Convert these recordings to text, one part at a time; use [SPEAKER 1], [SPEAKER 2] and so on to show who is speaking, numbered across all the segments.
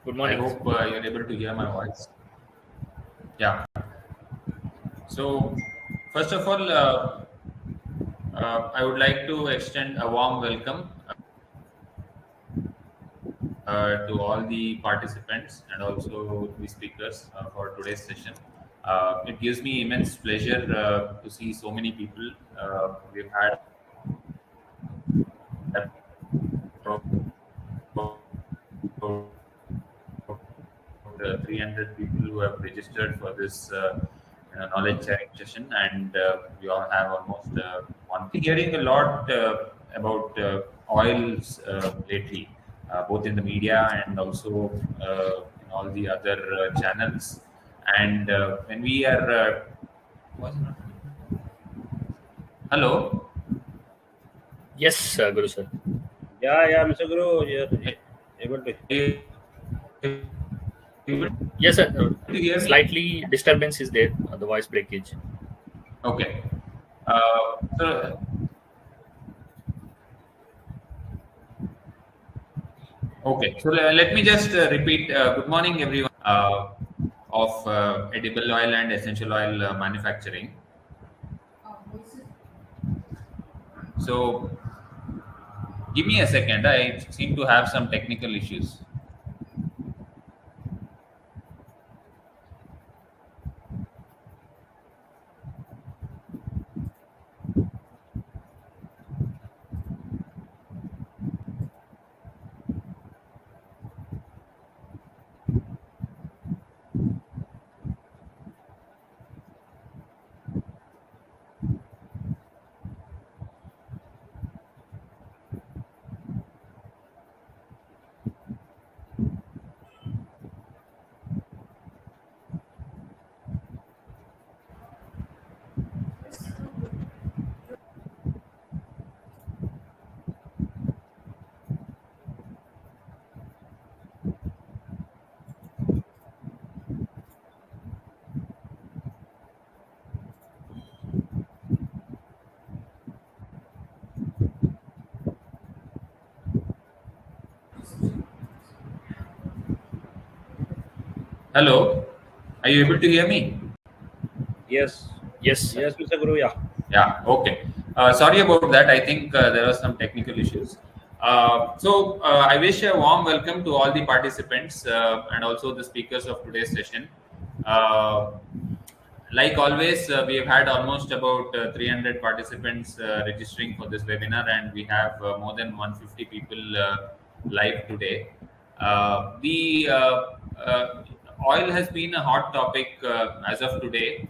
[SPEAKER 1] Good
[SPEAKER 2] I
[SPEAKER 1] morning.
[SPEAKER 2] hope you're able to hear my voice. Yeah. So, first of all, I would like to extend a warm welcome to all the participants and also the speakers for today's session. It gives me immense pleasure to see so many people. We've had about 300 people who have registered for this knowledge sharing session, and we all have almost one. Hearing a lot about oils lately, both in the media and also in all the other channels. And when we are, was it not? Hello.
[SPEAKER 1] Yes, Guru sir.
[SPEAKER 3] Yeah, Mr. Guru, you're able to.
[SPEAKER 2] Are you able
[SPEAKER 1] Yes, sir.
[SPEAKER 2] to hear me?
[SPEAKER 1] Slightly disturbance is there, the voice breakage.
[SPEAKER 2] Okay. So okay, so let me just repeat. Good morning, everyone, of edible oil and essential oil manufacturing. So, give me a second. I seem to have some technical issues. Hello, are you able to hear me?
[SPEAKER 3] Yes,
[SPEAKER 1] Yes, sir.
[SPEAKER 3] yes, Mr. Guru, yeah.
[SPEAKER 2] Yeah, okay. Sorry about that. I think there are some technical issues. I wish a warm welcome to all the participants and also the speakers of today's session. Uh, like always, we have had almost about 300 participants registering for this webinar, and we have more than 150 people live today. The oil has been a hot topic as of today,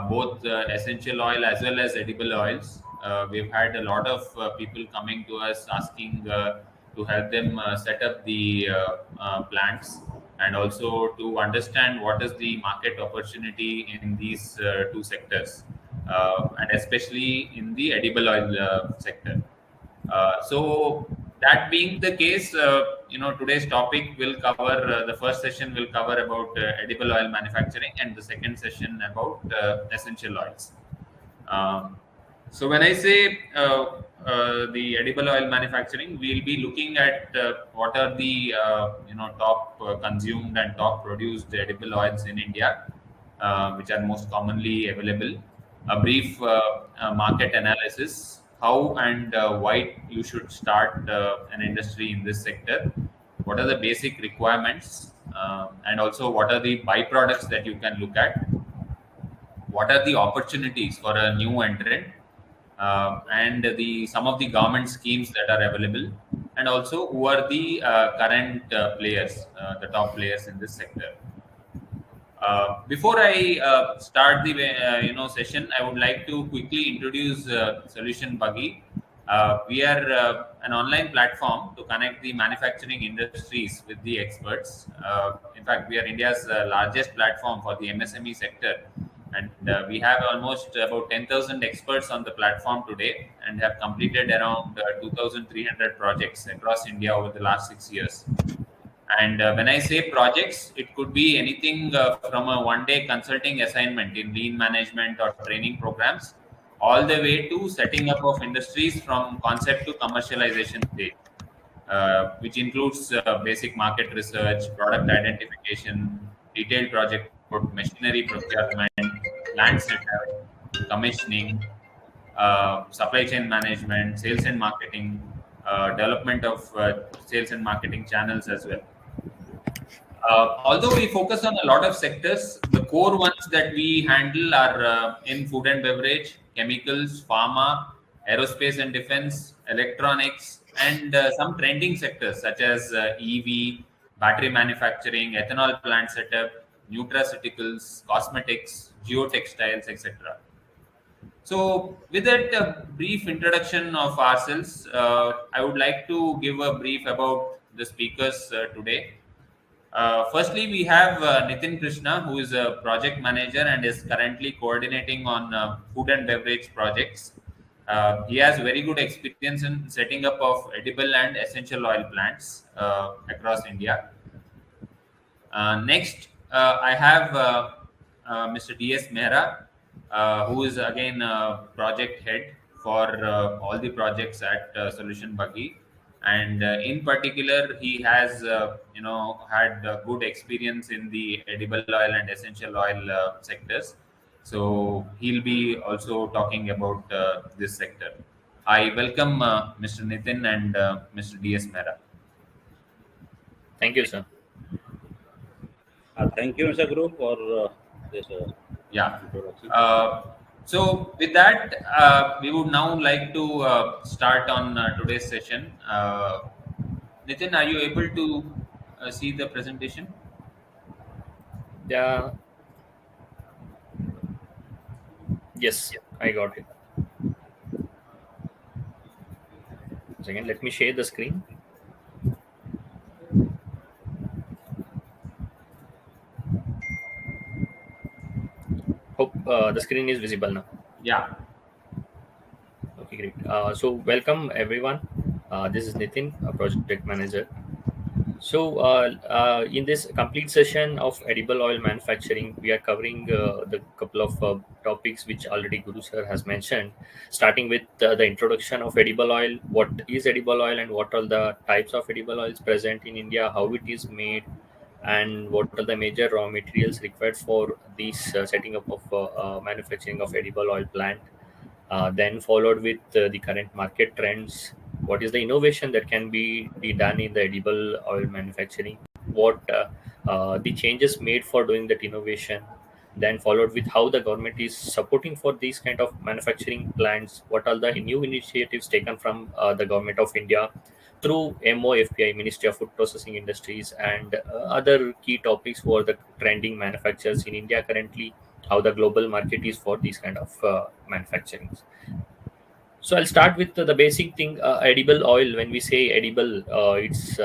[SPEAKER 2] both essential oil as well as edible oils. We've had a lot of people coming to us asking to help them set up the plants and also to understand what is the market opportunity in these two sectors, and especially in the edible oil sector. So that being the case, today's topic will cover the first session will cover about edible oil manufacturing, and the second session about essential oils. Um, so when I say the edible oil manufacturing, we'll be looking at what are the top consumed and top produced edible oils in India, which are most commonly available. A brief market analysis, how and why you should start an industry in this sector. What are the basic requirements, and also what are the byproducts that you can look at? What are the opportunities for a new entrant, and the some of the government schemes that are available, and also who are the current players, the top players in this sector. Before I start the session, I would like to quickly introduce SolutionBuggy. We are an online platform to connect the manufacturing industries with the experts. In fact, we are India's largest platform for the MSME sector, and we have almost about 10,000 experts on the platform today, and have completed around 2,300 projects across India over the last 6 years. And when I say projects, it could be anything from a one-day consulting assignment in lean management or training programs, all the way to setting up of industries from concept to commercialization stage. which includes basic market research, product identification, detailed project report, machinery procurement, plant setup, commissioning, supply chain management, sales and marketing, development of sales and marketing channels as well. Although we focus on a lot of sectors, the core ones that we handle are in food and beverage, chemicals, pharma, aerospace and defense, electronics, and some trending sectors such as EV, battery manufacturing, ethanol plant setup, nutraceuticals, cosmetics, geotextiles, etc. So, with that brief introduction of ourselves, I would like to give a brief about the speakers today. Firstly, we have Nitin Krishna, who is a project manager and is currently coordinating on food and beverage projects. He has very good experience in setting up of edible and essential oil plants across India. Next, I have Mr. D.S. Mehra, who is again project head for all the projects at SolutionBuggy, and in particular, he has had good experience in the edible oil and essential oil sectors. So he'll be also talking about this sector. I welcome Mr. Nitin and Mr. D.S. Mehra.
[SPEAKER 1] Thank you, sir.
[SPEAKER 3] Thank you, Mr. Guru, for this
[SPEAKER 2] Yeah.
[SPEAKER 3] introduction.
[SPEAKER 2] So with that, we would now like to start on today's session. Nitin, are you able to see the presentation?
[SPEAKER 1] Yeah. Yes, I got it. Second, let me share the screen. Hope the screen is visible now.
[SPEAKER 2] Yeah.
[SPEAKER 1] Okay, great. So welcome everyone. This is Nitin, a project manager. So in this complete session of edible oil manufacturing, we are covering the couple of topics which already Guru sir has mentioned, starting with the introduction of edible oil, what is edible oil and what are the types of edible oils present in India, how it is made, and what are the major raw materials required for this setting up of manufacturing of edible oil plant. Then followed with the current market trends, what is the innovation that can be done in the edible oil manufacturing, what the changes made for doing that innovation, then followed with how the government is supporting for these kind of manufacturing plants, what are the new initiatives taken from the government of India through MOFPI, Ministry of Food Processing Industries, and other key topics for the trending manufacturers in India currently, how the global market is for these kind of manufacturing. So I'll start with the basic thing. Edible oil. When we say edible, it's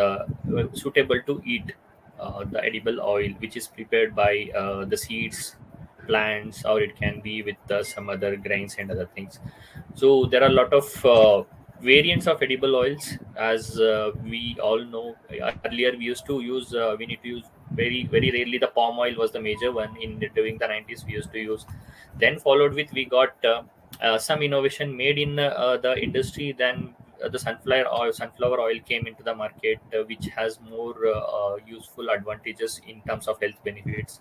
[SPEAKER 1] suitable to eat. The edible oil, which is prepared by the seeds, plants, or it can be with some other grains and other things. So there are a lot of variants of edible oils. As we all know, earlier we used to use. We need to use very rarely. The palm oil was the major one in during the 90s. We used to use. Then followed with we got. Some innovation made in the industry, then the sunflower oil came into the market, which has more useful advantages in terms of health benefits,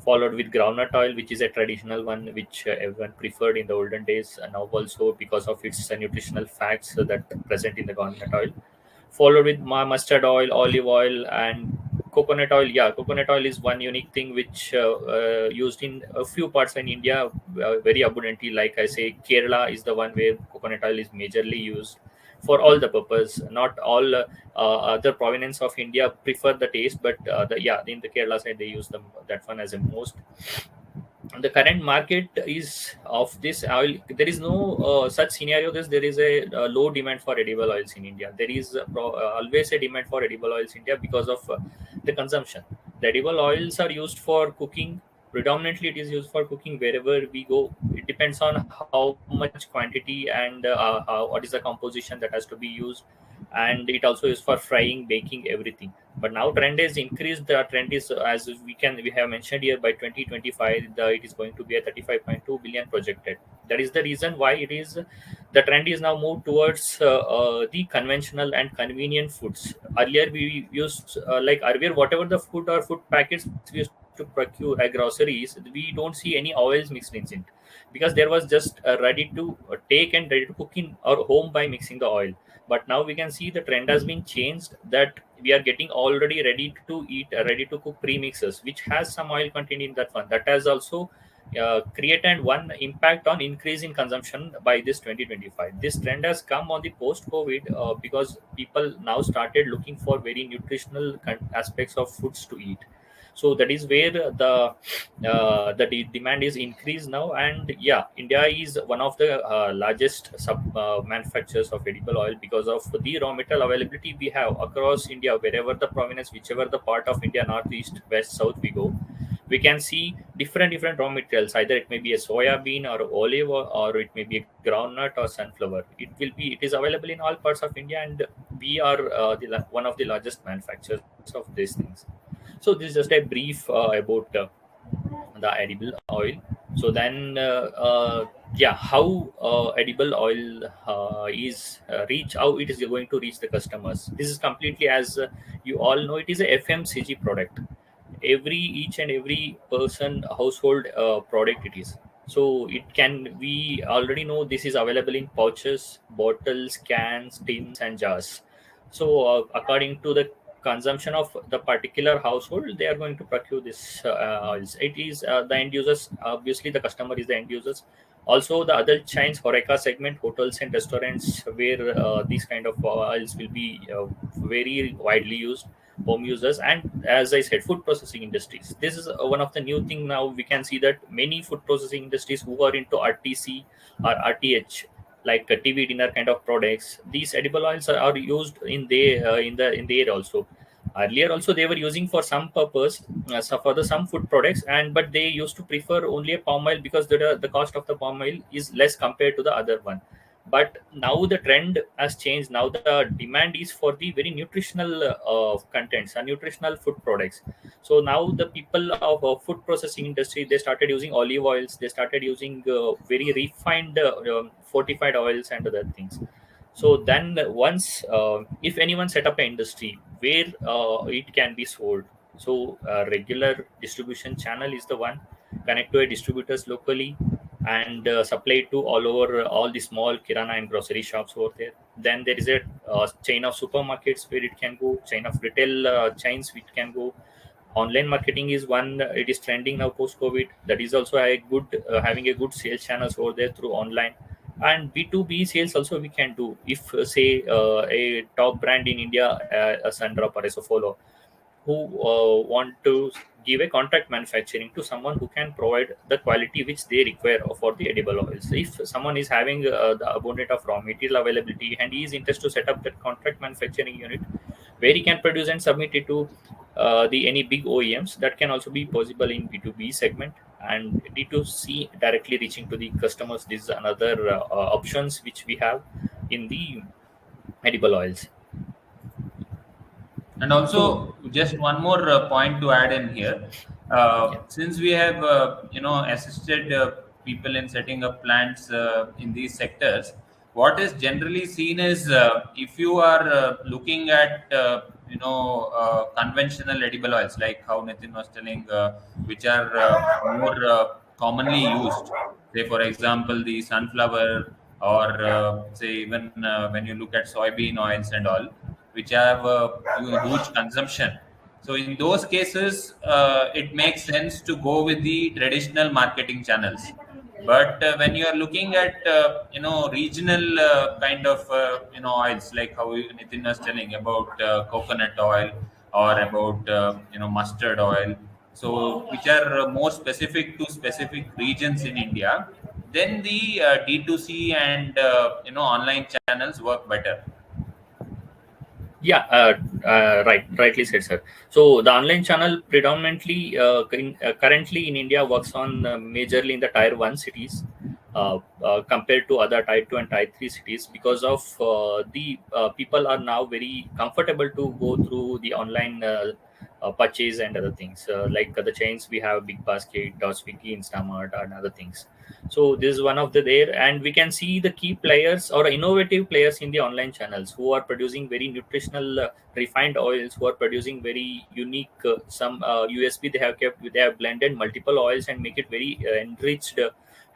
[SPEAKER 1] followed with groundnut oil, which is a traditional one which everyone preferred in the olden days, and now also because of its nutritional facts that present in the groundnut oil, followed with mustard oil, olive oil, and coconut oil. Yeah, coconut oil is one unique thing which used in a few parts in India very abundantly. Like I say, Kerala is the one where coconut oil is majorly used for all the purpose. Not all other province of India prefer the taste, but in the Kerala side they use that one as a most. The current market is of this oil. There is no such scenario that there is a low demand for edible oils in India. There is always a demand for edible oils in India because of the consumption. The edible oils are used for cooking. Predominantly it is used for cooking wherever we go. It depends on how much quantity and what is the composition that has to be used. and it also is for frying, baking, everything. But now trend is increased. The trend is, as we have mentioned here, by 2025 it is going to be a 35.2 billion projected. That is the reason why it is, the trend is now moved towards the conventional and convenient foods. Earlier we used, like earlier, whatever the food or food packets we used to procure at groceries, we don't see any oils mixed in it, because there was just ready to take and ready to cook in our home by mixing the oil. But now we can see the trend has been changed, that we are getting already ready to eat, ready to cook premixes which has some oil content in that one. That has also created one impact on increase in consumption by this 2025. This trend has come on the post covid, because people now started looking for very nutritional aspects of foods to eat. So that is where the demand is increased now. And yeah, India is one of the largest sub manufacturers of edible oil, because of the raw material availability we have across India. Wherever the province, whichever the part of India, north, east, west, south we go, we can see different raw materials. Either it may be a soya bean or olive, or it may be a groundnut or sunflower. It is available in all parts of India, and we are one of the largest manufacturers of these things. So this is just a brief about the edible oil. So then, yeah, how edible oil is reach, how it is going to reach the customers. This is completely, as you all know, it is a FMCG product. Each and every person household product it is. So it can, we already know this is available in pouches, bottles, cans, tins, and jars. So according to the consumption of the particular household, they are going to procure this oils. It is the end users, obviously the customer is the end users. Also the other chains, horeca segment, hotels and restaurants, where these kind of oils will be very widely used, home users. And as I said, food processing industries, this is one of the new thing. Now we can see that many food processing industries who are into RTC or RTH, like TV dinner kind of products, these edible oils are used in the air also. Earlier also they were using for some purpose, so for the some food products, and but they used to prefer only a palm oil, because the cost of the palm oil is less compared to the other one. But now the trend has changed. Now the demand is for the very nutritional contents and nutritional food products. So now the people of food processing industry, they started using olive oils, they started using very refined fortified oils and other things. So then once, if anyone set up an industry where it can be sold, so regular distribution channel is the one. Connect to a distributors locally, and supply it to all over all the small kirana and grocery shops over there. Then there is a chain of supermarkets where it can go, chain of retail chains which can go. Online marketing is one, it is trending now post covid. That is also a good, having a good sales channels over there through online. And B2B sales also we can do. If say a top brand in India, a Sundrop or a Sofolo, who want to give a contract manufacturing to someone who can provide the quality which they require for the edible oils. If someone is having the abundant of raw material availability, and he is interested to set up that contract manufacturing unit where he can produce and submit it to the any big OEMs, that can also be possible in B2B segment. And D2C, directly reaching to the customers, this is another options which we have in the edible oils.
[SPEAKER 2] And
[SPEAKER 1] So
[SPEAKER 2] also, just one more point to add in here.
[SPEAKER 1] yeah.
[SPEAKER 2] Since we have, assisted people in setting up plants in these sectors, what is generally seen is, if you are looking at, conventional edible oils, like how Nitin was telling, which are more commonly used. Say, for example, the sunflower, or say even when you look at soybean oils and all, which have huge consumption. So in those cases, it makes sense to go with the traditional marketing channels. But when you are looking at regional kind of oils, like how Nitin was telling about coconut oil, or about mustard oil, so which are more specific to specific regions in India, then the D2C and online channels work better.
[SPEAKER 1] Yeah, rightly said, sir. So the online channel predominantly currently in India works on majorly in the tier one cities. compared to other type 2 and type 3 cities, because of the people are now very comfortable to go through the online purchase and other things, like the chains we have Big Basket or Swiggy, Instamart and other things. So this is one of the there, and we can see the key players or innovative players in the online channels who are producing very nutritional refined oils, who are producing very unique some usb they have blended multiple oils and make it very enriched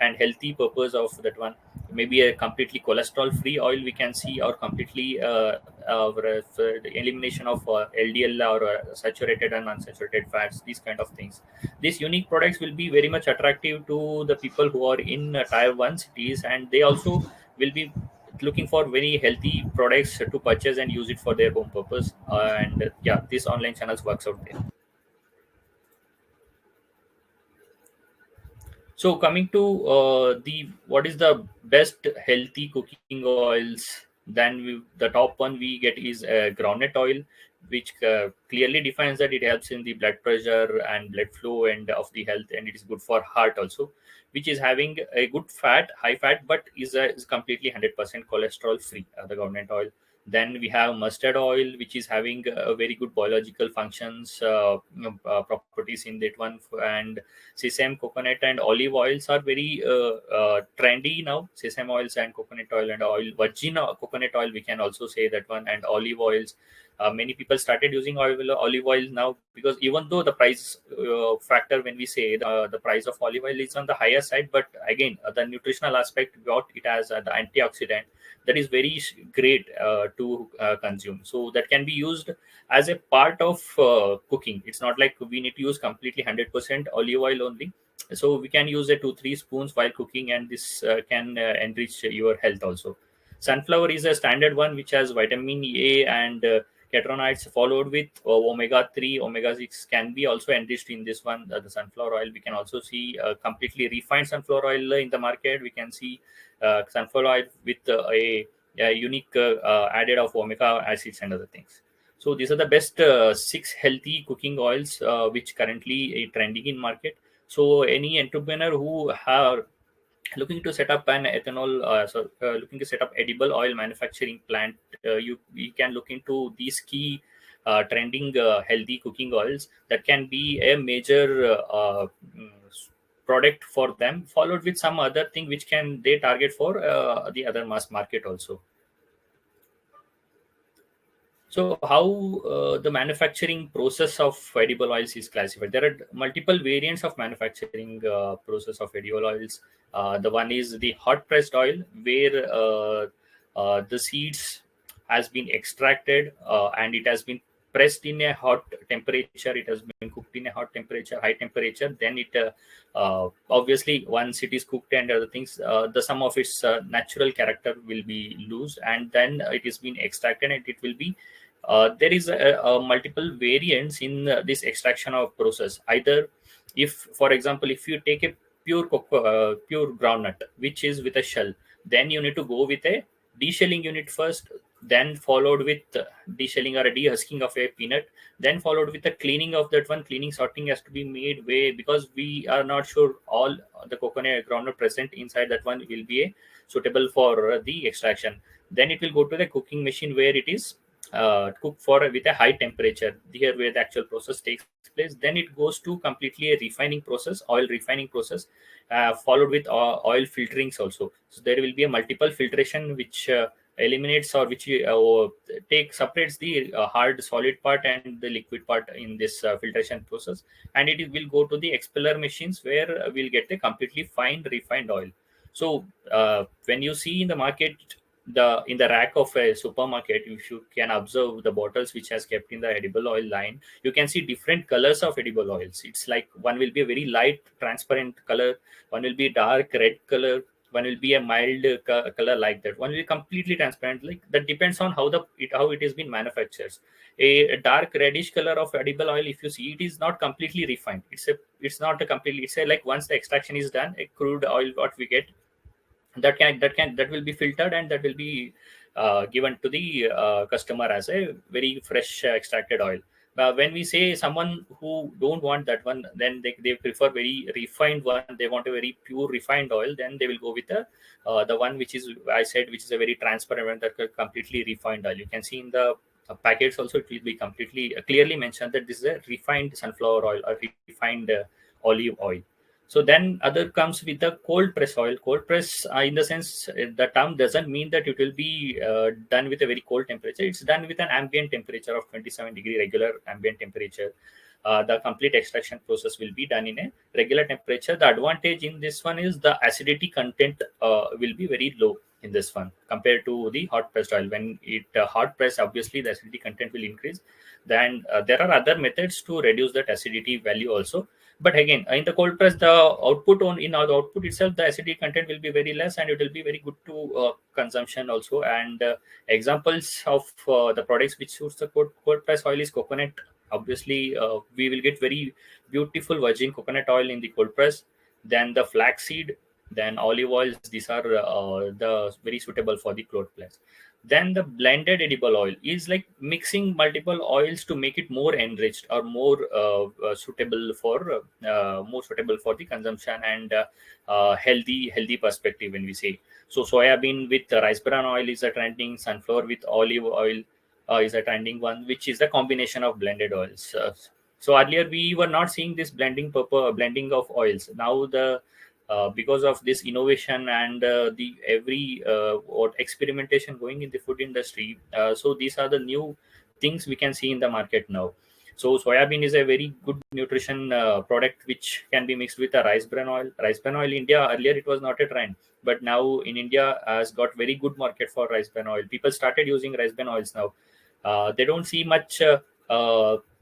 [SPEAKER 1] and healthy purpose of that one. Maybe a completely cholesterol free oil we can see, or completely the elimination of ldl or saturated and unsaturated fats, these kind of things. These unique products will be very much attractive to the people who are in tier 1 cities, and they also will be looking for very healthy products to purchase and use it for their home purpose. And yeah, these online channels works out there. So coming to the what is the best healthy cooking oils, then the top one we get is groundnut oil, which clearly defines that it helps in the blood pressure and blood flow and of the health, and it is good for heart also, which is having a good fat, high fat, but is completely 100% cholesterol free, the groundnut oil. Then we have mustard oil, which is having very good biological functions, properties in that one. And sesame, coconut, and olive oils are very trendy now. Sesame oils and coconut oil and oil, virgin coconut oil, we can also say that one, and olive oils. Many people started using olive oil now, because even though the price factor, when we say the price of olive oil is on the higher side, but again the nutritional aspect, what it has, the antioxidant, that is very great to consume. So that can be used as a part of cooking. It's not like we need to use completely 100% olive oil only. So we can use a 2-3 spoons while cooking, and this can enrich your health also. Sunflower is a standard one which has vitamin A and catechinoids, followed with omega 3, omega 6 can be also enriched in this one. The sunflower oil, we can also see completely refined sunflower oil in the market. We can see sunflower oil with a unique added of omega acids and other things. So these are the best six healthy cooking oils which currently trending in market. So any entrepreneur who are looking to set up an ethanol, looking to set up edible oil manufacturing plant, you can look into these key trending healthy cooking oils. That can be a major product for them, followed with some other thing which can they target for the other mass market also. So how the manufacturing process of edible oils is classified? There are multiple variants of manufacturing process of edible oils. The one is the hot pressed oil, where the seeds has been extracted and it has been pressed in a hot temperature. It has been cooked in a hot temperature, high temperature. Then it obviously once it is cooked and other things, the some of its natural character will be lost, and then it is being extracted and it will be there is a multiple variants in this extraction of process. Either, if for example, if you take a pure groundnut which is with a shell, then you need to go with a deshelling unit first, then followed with deshelling or a dehusking of a peanut, then followed with a cleaning of that one. Cleaning, sorting has to be made way, because we are not sure all the coconut groundnut present inside that one will be suitable for the extraction. Then it will go to the cooking machine, where it is cooked for with a high temperature, here where the actual process takes place. Then it goes to completely a refining process, oil refining process, followed with oil filterings also. So there will be a multiple filtration which eliminates, or which separates the hard solid part and the liquid part in this filtration process, and will go to the expeller machines, where we'll get a completely fine refined oil. So when you see in the market, the in the rack of a supermarket, if you can observe the bottles which has kept in the edible oil line, you can see different colors of edible oils. It's like one will be a very light transparent color, one will be dark red color, one will be a mild color, like that one will be completely transparent. Like that depends on how it has been manufactured. A dark reddish color of edible oil, if you see, it is not completely refined. It's not a completely, it's a, like once the extraction is done, a crude oil what we get, that will be filtered, and that will be given to the customer as a very fresh extracted oil. when we say someone who don't want that one, then they prefer very refined one, they want a very pure refined oil, then they will go with the one which is, I said, which is a very transparent one, that completely refined oil. You can see in the packets also, it will be completely clearly mentioned that this is a refined sunflower oil or refined olive oil. So then other comes with the cold press oil. Cold press, in the sense, the term doesn't mean that it will be done with a very cold temperature. It's done with an ambient temperature of 27-degree regular ambient temperature. The complete extraction process will be done in a regular temperature. The advantage in this one is the acidity content will be very low in this one compared to the hot pressed oil. When it hot press, obviously the acidity content will increase. Then there are other methods to reduce that acidity value also. But again, in the cold press, the output on in our output itself, the acidity content will be very less, and it will be very good to consumption also. And examples of the products which suits the cold press oil is coconut. Obviously, we will get very beautiful virgin coconut oil in the cold press. Then the flaxseed, then olive oils. These are the very suitable for the cold press. Then the blended edible oil is like mixing multiple oils to make it more enriched or more suitable for the consumption and healthy perspective. When we say so, soybean with rice bran oil is a trending, sunflower with olive oil is a trending one, which is the combination of blended oils. So earlier we were not seeing this blending of oils. Now the because of this innovation and the every what experimentation going in the food industry, so these are the new things we can see in the market now. So soybean is a very good nutrition product which can be mixed with a rice bran oil. Rice bran oil, India earlier it was not a trend, but now in India has got very good market for rice bran oil. People started using rice bran oils now. They don't see much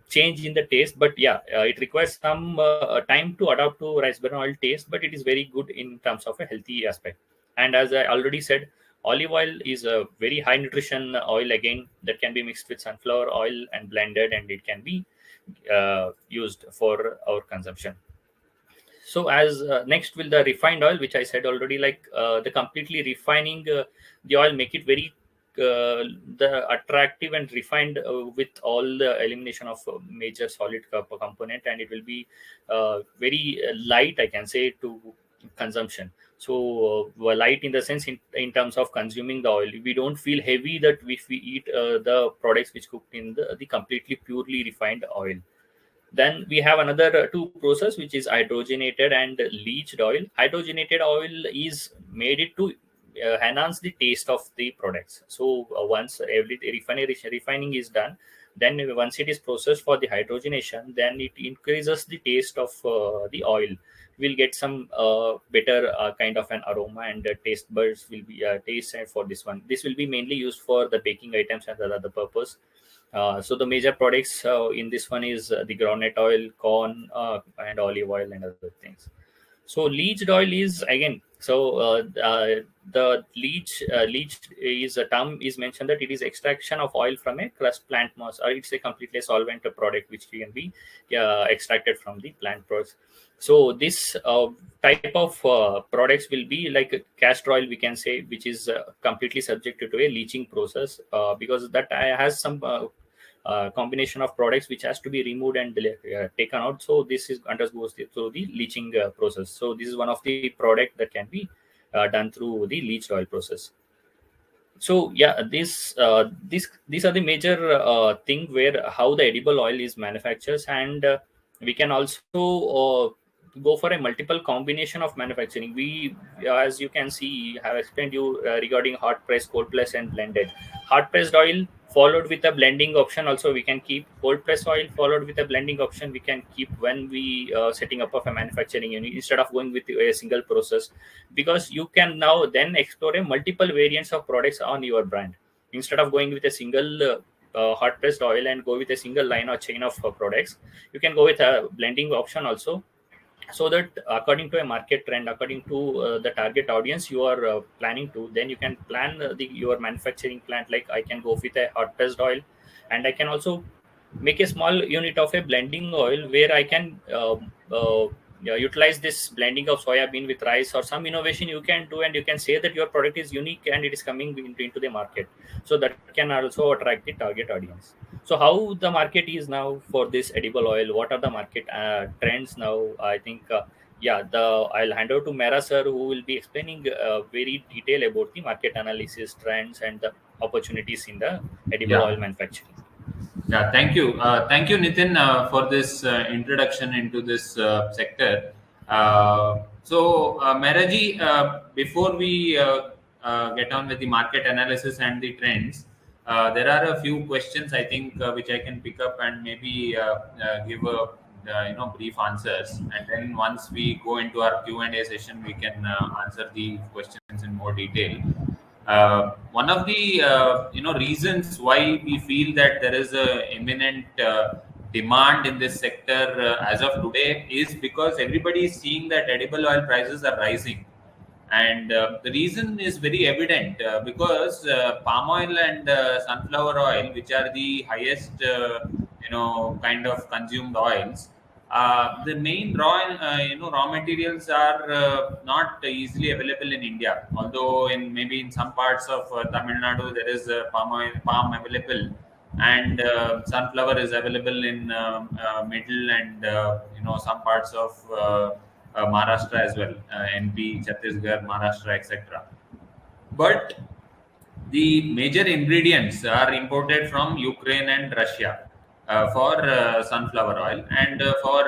[SPEAKER 1] change in the taste, but yeah, it requires some time to adapt to rice bran oil taste, but it is very good in terms of a healthy aspect. And as I already said, olive oil is a very high nutrition oil, again, that can be mixed with sunflower oil and blended, and it can be used for our consumption. So as next will the refined oil, which I said already, like the completely refining the oil, make it very the attractive and refined with all the elimination of major solid component, and it will be very light, I can say, to consumption. So light in the sense, in terms of consuming the oil, we don't feel heavy that if we eat the products which cooked in the completely purely refined oil. Then we have another two process, which is hydrogenated and leached oil. Hydrogenated oil is made it to enhance the taste of the products. So once every refining is done, then once it is processed for the hydrogenation, then it increases the taste of the oil. We'll get some better kind of an aroma, and taste buds will be taste for this one. This will be mainly used for the baking items and other purpose. So the major products in this one is the groundnut oil, corn, and olive oil, and other things. So leached oil is again, so the leached is a term is mentioned that it is extraction of oil from a crushed plant mass, or it's a completely solvent product which can be extracted from the plant products. So this type of products will be like a castor oil, we can say, which is completely subjected to a leaching process, because that has some combination of products which has to be removed and taken out. So this is undergoes through the leaching process. So this is one of the product that can be done through the leached oil process. So yeah, these are the major thing where how the edible oil is manufactured. And we can also go for a multiple combination of manufacturing. We, as you can see, have explained you regarding hot press, cold press, and blended. Hot pressed oil followed with a blending option also we can keep. Cold press oil followed with a blending option we can keep when we setting up of a manufacturing unit, instead of going with a single process, because you can now then explore a multiple variants of products on your brand, instead of going with a single hot pressed oil and go with a single line or chain of products. You can go with a blending option also, so that according to a market trend, according to the target audience you are planning to, then you can plan your manufacturing plant. Like I can go with a hot pressed oil, and I can also make a small unit of a blending oil where I can yeah, utilize this blending of soybean with rice, or some innovation you can do, and you can say that your product is unique and it is coming into the market. So that can also attract the target audience. So So how the market is now for this edible oil? What are the market trends now? I think yeah, the I'll hand over to Mera sir, who will be explaining very detail about the market analysis, trends, and the opportunities in the edible oil
[SPEAKER 2] Yeah.
[SPEAKER 1] manufacturing.
[SPEAKER 2] Yeah, thank you, Nitin, for this introduction into this sector. Mehraji, before we get on with the market analysis and the trends, there are a few questions I think which I can pick up and maybe give a brief answers, and then once we go into our Q&A session, we can answer the questions in more detail. One of the reasons why we feel that there is a imminent demand in this sector as of today is because everybody is seeing that edible oil prices are rising, and the reason is very evident because palm oil and sunflower oil, which are the highest kind of consumed oils, the main raw materials are not easily available in India. Although in maybe in some parts of Tamil Nadu there is palm available, and sunflower is available in middle and some parts of Maharashtra as well, NP, Chhattisgarh, Maharashtra, etc. But the major ingredients are imported from Ukraine and Russia for sunflower oil, and for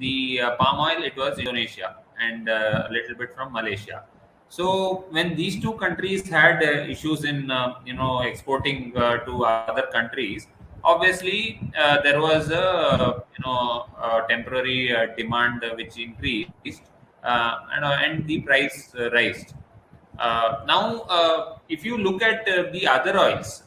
[SPEAKER 2] the palm oil, it was Indonesia and a little bit from Malaysia. So when these two countries had issues in exporting to other countries, obviously there was a temporary demand which increased, and the price raised. If you look at the other oils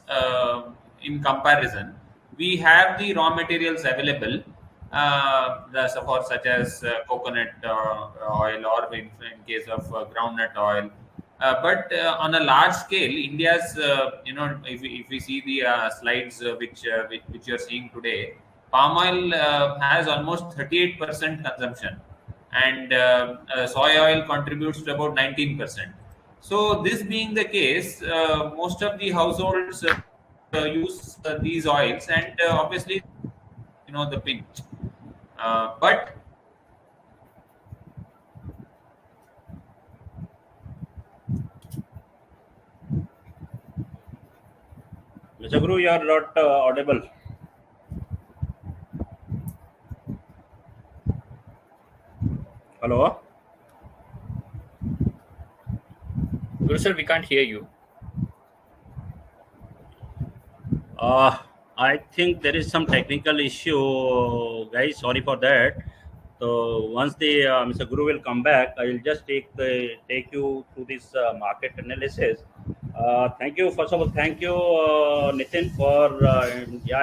[SPEAKER 2] in comparison, we have the raw materials available, for such as coconut oil, or in case of groundnut oil. But on a large scale, India's, if we see the slides which you're seeing today, palm oil has almost 38% consumption, and soy oil contributes to about 19%. So this being the case, most of the households use these oils, and obviously, the pinch. But
[SPEAKER 3] Mr. Guru, you are not audible. Hello?
[SPEAKER 1] Guru sir, we can't hear you.
[SPEAKER 3] I think there is some technical issue, guys. Sorry for that. So once the Mr. Guru will come back, I will just take you through this market analysis. Thank you. First of all, thank you, Nitin, for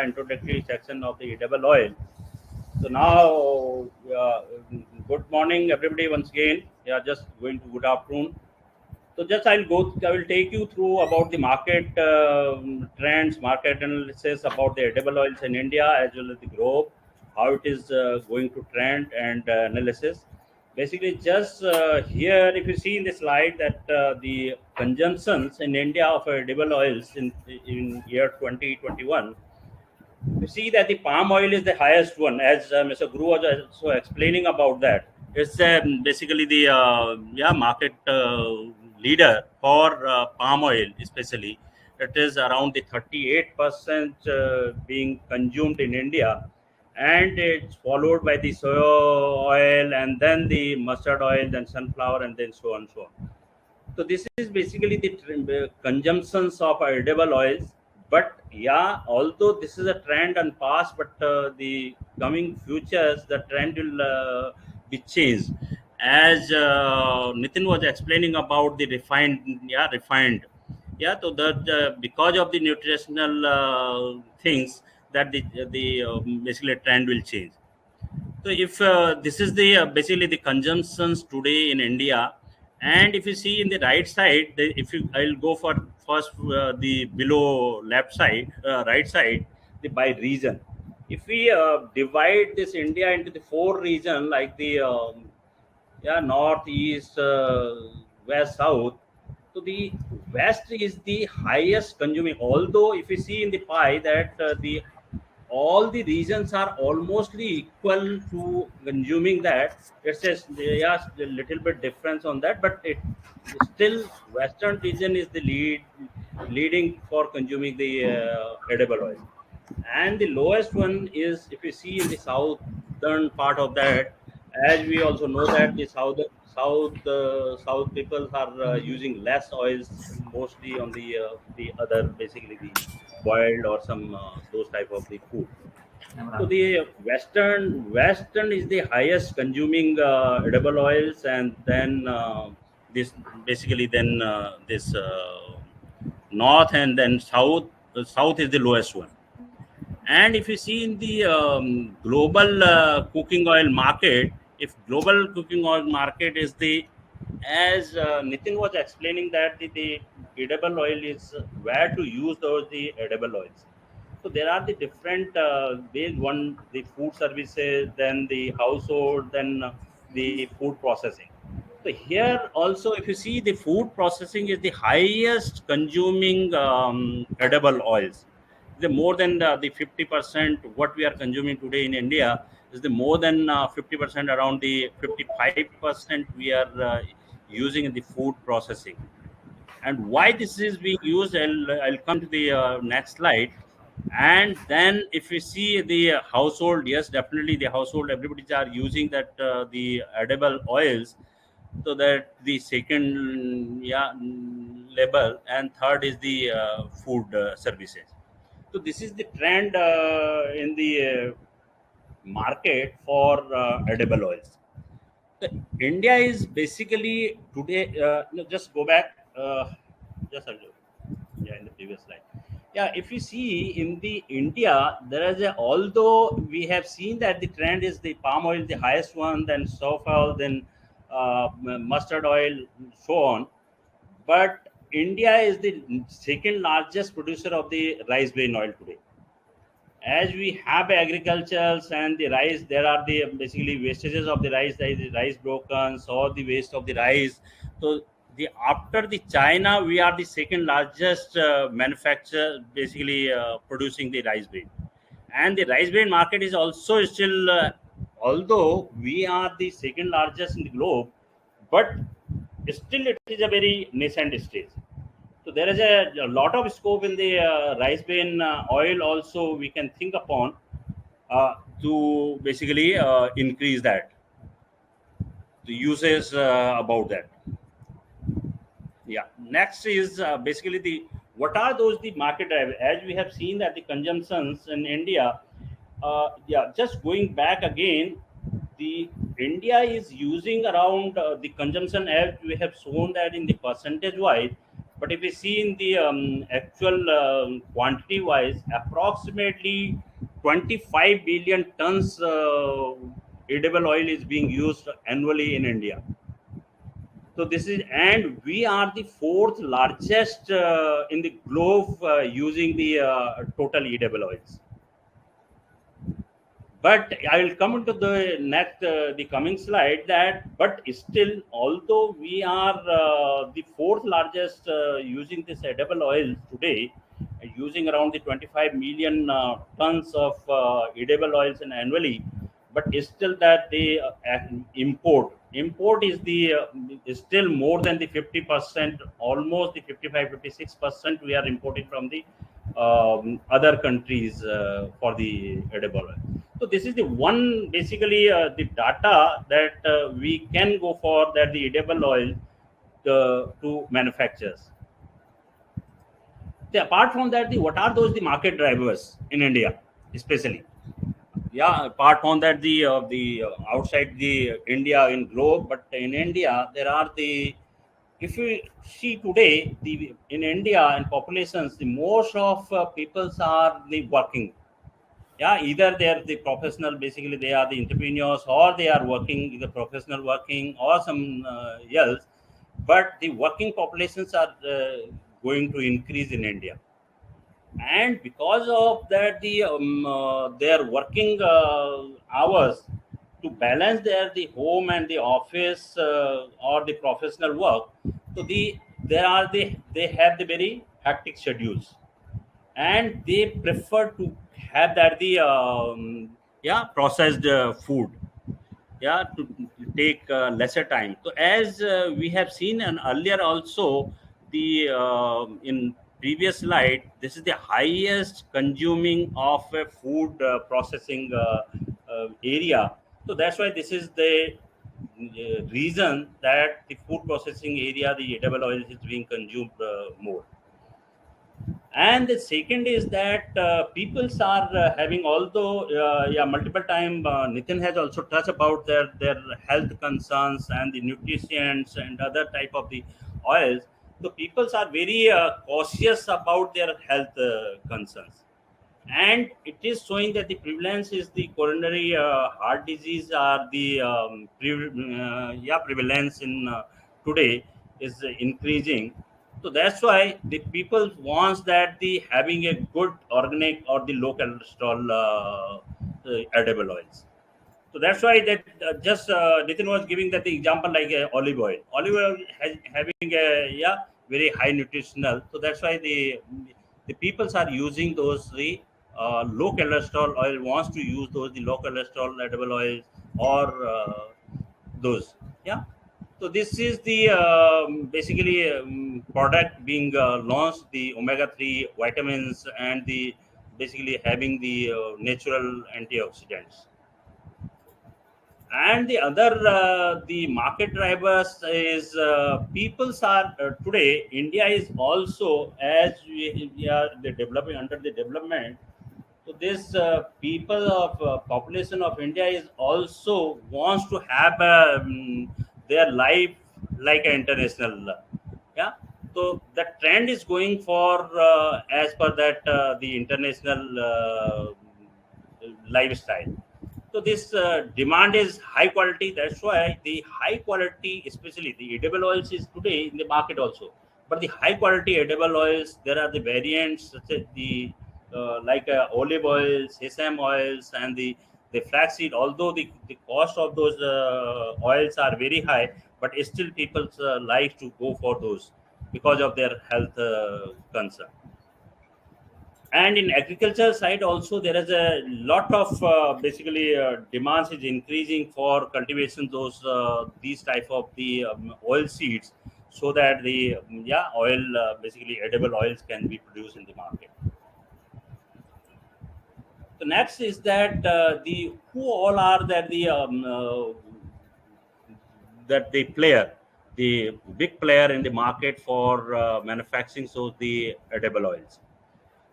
[SPEAKER 3] introductory section of the edible oil. So now, good morning, everybody. Once again, just going to good afternoon. So just I will take you through about the market trends, market analysis about the edible oils in India as well as the globe, how it is going to trend, and analysis. Basically, just here, if you see in the slide that the consumptions in India of edible oils in year 2021, you see that the palm oil is the highest one, as Mr. Guru was also explaining about that. It's basically the market leader for palm oil, especially. It is around the 38% being consumed in India, and it's followed by the soy oil, and then the mustard oil, then sunflower, and then so on and so on. So this is basically the consumptions of edible oils. But yeah, although this is a trend and past, but the coming futures, the trend will be changed. As Nitin was explaining about the refined. Yeah, so that because of the nutritional things, that the basically trend will change. So if this is the basically the consumptions today in India, and if you see in the right side, if you I'll go for first the below left side, right side, the by region. If we divide this India into the four region like the north, east, west, south. So the west is the highest consuming. Although if you see in the pie that the all the regions are almostly equal to consuming that. It's just there are a little bit difference on that, but it still western region is the leading for consuming the edible oil. And the lowest one is, if you see in the southern part of that, as we also know that the south people are using less oils, mostly on the other, basically the boiled or some those type of the food. So the western is the highest consuming edible oils, and then this basically then this north, and then south is the lowest one. And if you see in the global cooking oil market, if global cooking oil market is the, as Nitin was explaining, that the edible oil is where to use those the edible oils. So there are the different ways. One, the food services, then the household, then the food processing. So here also, if you see, the food processing is the highest consuming edible oils. The more than the 50% what we are consuming today in India is the more than 50%, around the 55% we are using in the food processing. And why this is being used, I'll come to the next slide. And then if you see the household, yes, definitely the household, everybody are using that the edible oils. So that the second, yeah, label, and third is the food services. So this is the trend in the market for edible oils. The India is basically today. No, just go back. Just a little. Yeah, in the previous slide. Yeah, if you see in the India, there is a, although we have seen that the trend is the palm oil, the highest one, then soft oil, then mustard oil, so on. But India is the second largest producer of the rice grain oil today. As we have agricultures and the rice, there are the basically wastages of the rice, like the rice brokens or the waste of the rice. So the after the China, we are the second largest manufacturer, basically producing the rice grain. And the rice grain market is also still, although we are the second largest in the globe, but still it is a very nascent stage. So there is a lot of scope in the rice grain oil also we can think upon to basically increase that, the uses about that. Yeah. Next is basically the, what are those the market drivers? As we have seen that the consumptions in India, yeah, just going back again, the India is using around the consumption, as we have shown that in the percentage wise. But if we see in the actual quantity wise, approximately 25 billion tons edible oil is being used annually in India. So this is, and we are the fourth largest in the globe using the total edible oils. But I will come into the next, the coming slide, that, but still, although we are the fourth largest using this edible oil today, using around the 25 million tons of edible oils in annually, but still that the import is the is still more than the 50%, almost the 55-56% we are importing from the other countries for the edible oil. So this is the one, basically the data that we can go for, that the edible oil to manufacturers. So apart from that, the, what are those the market drivers in India, especially? Yeah, apart from that, the outside the India in globe, but in India there are the, if you see today, the in India in populations, the most of peoples are the working. Yeah, either they are the professional, basically they are the entrepreneurs, or they are working, either professional working or some else. But the working populations are going to increase in India, and because of that, the their working hours, to balance their the home and the office or the professional work. So they have the very hectic schedules, and they prefer to have that the processed food, to take lesser time. So as we have seen and earlier also, the in previous slide, this is the highest consuming of a food processing area. So that's why this is the reason that the food processing area, the edible oil is being consumed more. And the second is that peoples are having, although multiple time Nitin has also touched about their health concerns and the nutrients and other type of the oils. So peoples are very cautious about their health concerns, and it is showing that the prevalence is the coronary heart disease are the prevalence in today is increasing. So that's why the people wants that the having a good organic or the low cholesterol edible oils. So that's why that just Nitin was giving that the example like olive oil. Olive oil has having a very high nutritional. So that's why the peoples are using those the low cholesterol oil, wants to use those the low cholesterol edible oils or those. Yeah. So this is the basically product being launched, the omega-3 vitamins and the basically having the natural antioxidants. And the other the market drivers is peoples are today India is also, as we are the developing under the development. So this people of population of India is also wants to have their life like an international yeah. So the trend is going for as per that the international lifestyle. So this demand is high quality. That's why the high quality, especially the edible oils, is today in the market also. But the high quality edible oils, there are the variants such as the like olive oils, sesame oils, and the flaxseed. Although the cost of those oils are very high, but still people like to go for those because of their health concern. And in agriculture side also, there is a lot of basically demands is increasing for cultivation those these type of the oil seeds, so that the oil basically edible oils can be produced in the market. The next is that the who all are that the player, the big player in the market for manufacturing so the edible oils.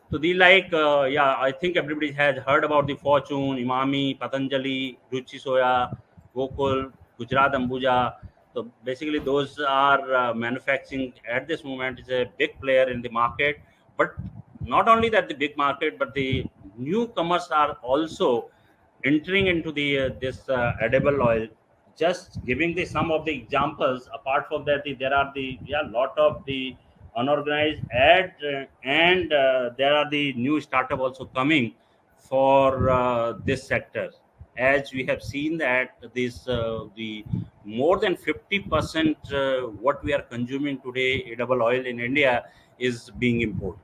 [SPEAKER 3] So the like, I think everybody has heard about the Fortune, Imami, Patanjali, Ruchi Soya, Gokul, Gujarat Ambuja. So basically, those are manufacturing at this moment is a big player in the market. But not only that, the big market, but the newcomers are also entering into the this edible oil. Just giving the some of the examples. Apart from that, there are the lot of the unorganized ad and there are the new startup also coming for this sector. As we have seen that this the more than 50% what we are consuming today edible oil in India is being imported.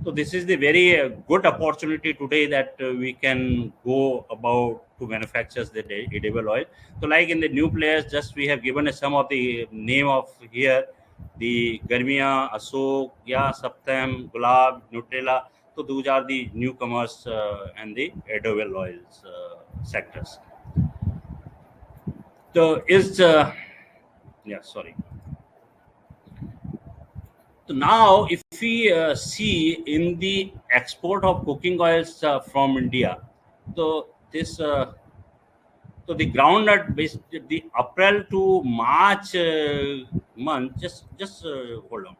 [SPEAKER 3] So this is the very good opportunity today that we can go about to manufacture the edible oil. So like in the new players, just we have given some of the name of here, the Garmia, Ashok, Saptam, Gulab, Nutella. So those are the newcomers and the edible oils sectors. So is sorry. So now, if we see in the export of cooking oils from India, so this so the groundnut based the April to March month. Just hold on.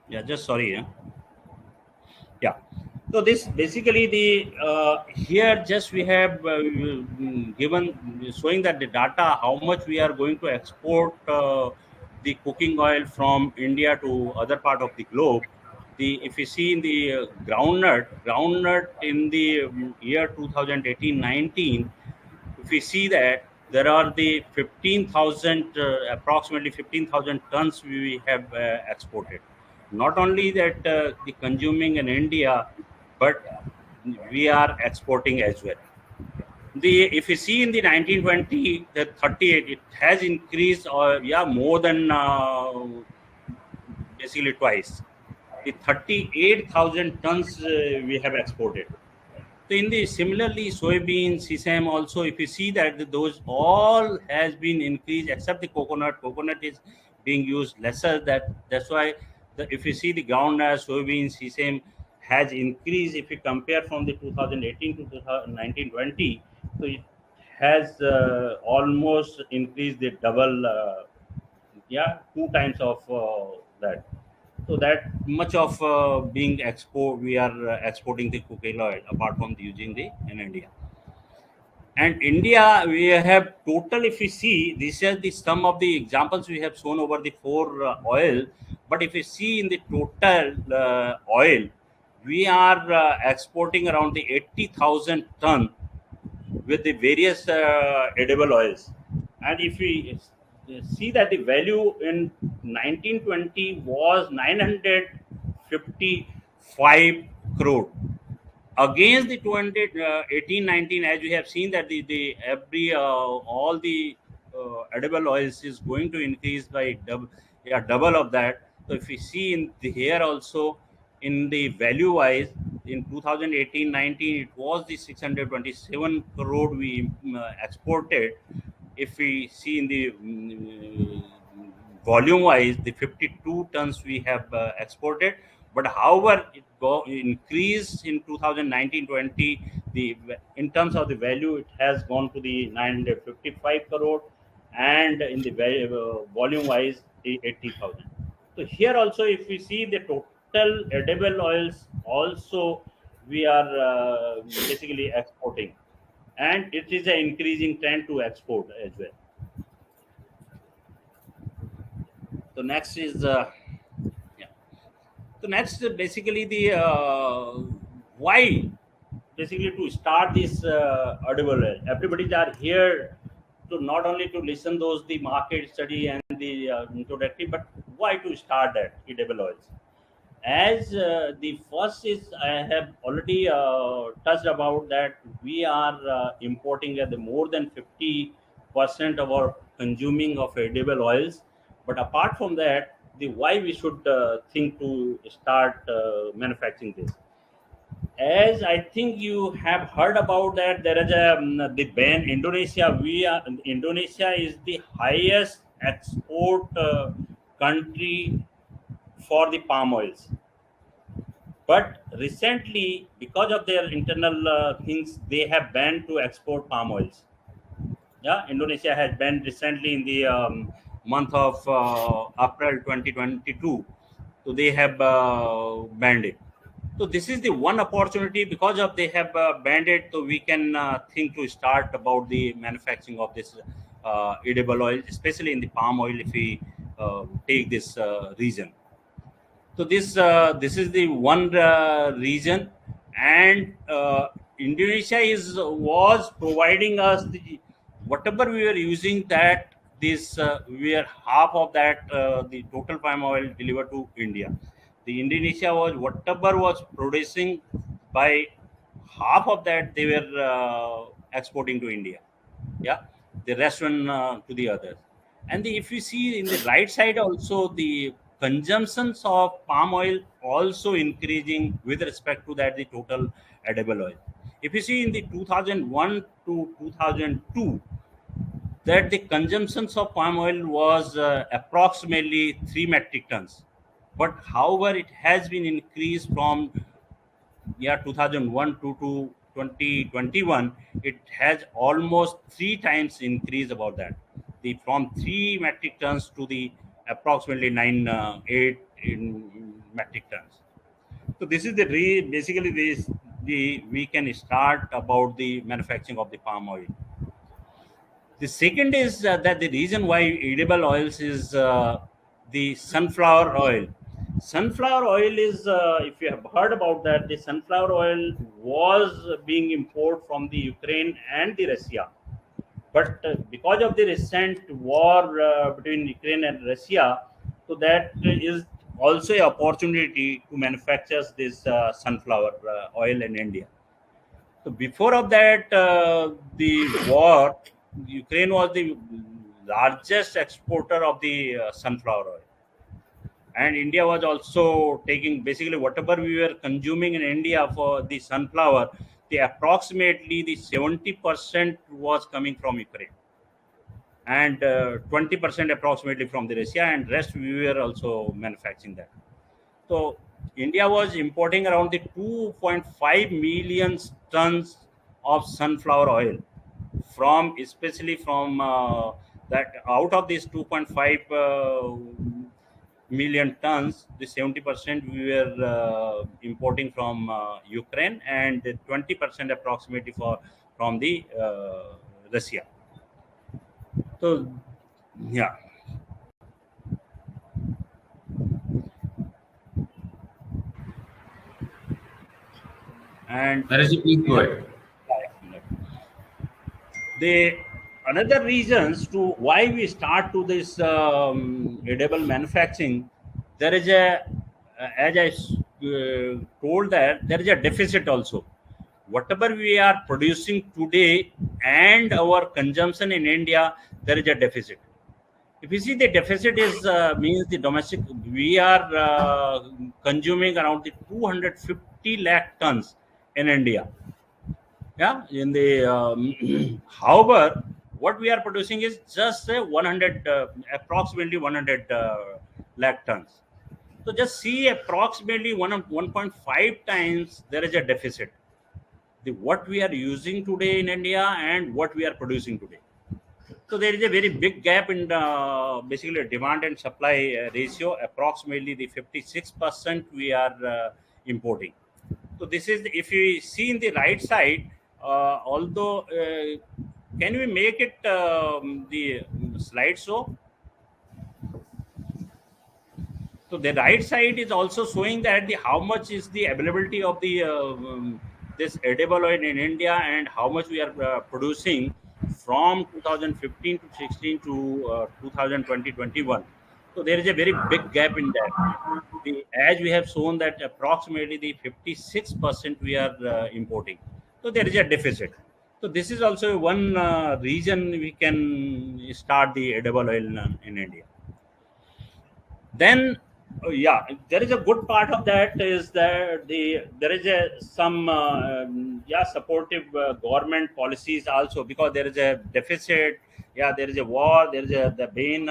[SPEAKER 3] Yeah, just sorry. Yeah. So this basically the here just we have given showing that the data how much we are going to export the cooking oil from India to other part of the globe. The if you see in the groundnut in the year 2018-19, if we see that there are the 15,000, approximately 15,000 tons we have exported. Not only that the consuming in India, but we are exporting as well. The if you see in the 1920, the 38, it has increased, yeah, more than basically twice. The 38,000 tons we have exported. So in the similarly soybean, sesame also, if you see that those all has been increased except the coconut. Coconut is being used lesser. That's why if you see the groundnut, soybean, sesame has increased. If you compare from the 2018 to 1920, so it has almost increased the double. Yeah, two times of that. So that much of being export, we are exporting the coconut oil apart from using the in India. And India, we have total. If you see, these are the some of the examples we have shown over the four oil. But if you see in the total oil, we are exporting around the 80,000 ton with the various edible oils. And if we see that the value in 1920 was 955 crore against the 2018 19, as we have seen that the every all the edible oils is going to increase by double, yeah, double of that. So if we see in the here also in the value wise, in 2018 19 it was the 627 crore we exported. If we see in the volume wise, the 52 tons we have exported. But however it increased in 2019-20, the in terms of the value it has gone to the 955 crore, and in the volume wise the 80,000. So here also if we see the total edible oils also, we are basically exporting, and it is an increasing trend to export as well. So next is yeah. So next, basically the why, basically to start this audible. Everybody are here to not only to listen those the market study and the introductory, but why to start that edible oils. As the first is I have already touched about that we are importing at the more than 50% of our consuming of edible oils. But apart from that, the why we should think to start manufacturing this, as I think you have heard about that there is a the ban Indonesia. We are Indonesia is the highest export country for the palm oils. But recently, because of their internal things, they have banned to export palm oils. Yeah, Indonesia has banned recently in the month of April 2022. So they have banned it. So this is the one opportunity because of they have banned it. So we can think to start about the manufacturing of this edible oil, especially in the palm oil. If we take this region, so this is the one reason. And Indonesia is was providing us the whatever we were using, that this we are half of that the total palm oil delivered to India. The Indonesia was whatever was producing, by half of that they were exporting to India. Yeah, the rest one to the others. And if you see in the right side also, the consumptions of palm oil also increasing with respect to that the total edible oil. If you see in the 2001 to 2002, that the consumptions of palm oil was approximately 3 metric tons. But however it has been increased from 2001 to 2021, it has almost three times increase about that, the from 3 metric tons to the approximately 9 8 in metric tons. So this is the basically this the we can start about the manufacturing of the palm oil. The second is that the reason why edible oils is the sunflower oil. Sunflower oil is, if you have heard about that, the sunflower oil was being imported from the Ukraine and the Russia. But because of the recent war between Ukraine and Russia, so that is also an opportunity to manufacture this sunflower oil in India. So before of that, the war, Ukraine was the largest exporter of the sunflower oil, and India was also taking basically whatever we were consuming in India for the sunflower. The approximately the 70% was coming from Ukraine, and 20% approximately from the Russia, and rest we were also manufacturing that. So India was importing around the 2.5 million tons of sunflower oil from, especially from that out of these 2.5 million tons, the 70% we were importing from Ukraine, and 20% approximately for from the Russia. So yeah, and
[SPEAKER 2] Naresh, please go
[SPEAKER 3] yeah,
[SPEAKER 2] ahead.
[SPEAKER 3] the another reasons to why we start to this edible manufacturing, there is a as I told that there is a deficit also. Whatever we are producing today and our consumption in India, there is a deficit. If you see, the deficit is means the domestic, we are consuming around the 250 lakh tons in India. Yeah, in the however, what we are producing is just 100 approximately 100 lakh tons. So just see, approximately 1.5 times there is a deficit, the what we are using today in India and what we are producing today. So there is a very big gap in the basically demand and supply ratio. Approximately the 56% we are importing. So this is if you see in the right side, although can we make it the slide show? So the right side is also showing that the how much is the availability of the this edible oil in India, and how much we are producing from 2015 to 16 to 2020-21. So there is a very big gap in that. As we have shown that approximately the 56% we are importing. So there is a deficit. So this is also one reason we can start the edible oil in India. Then yeah, there is a good part of that is that there is a some yeah, supportive government policies also, because there is a deficit. Yeah, there is a war, there is a the ban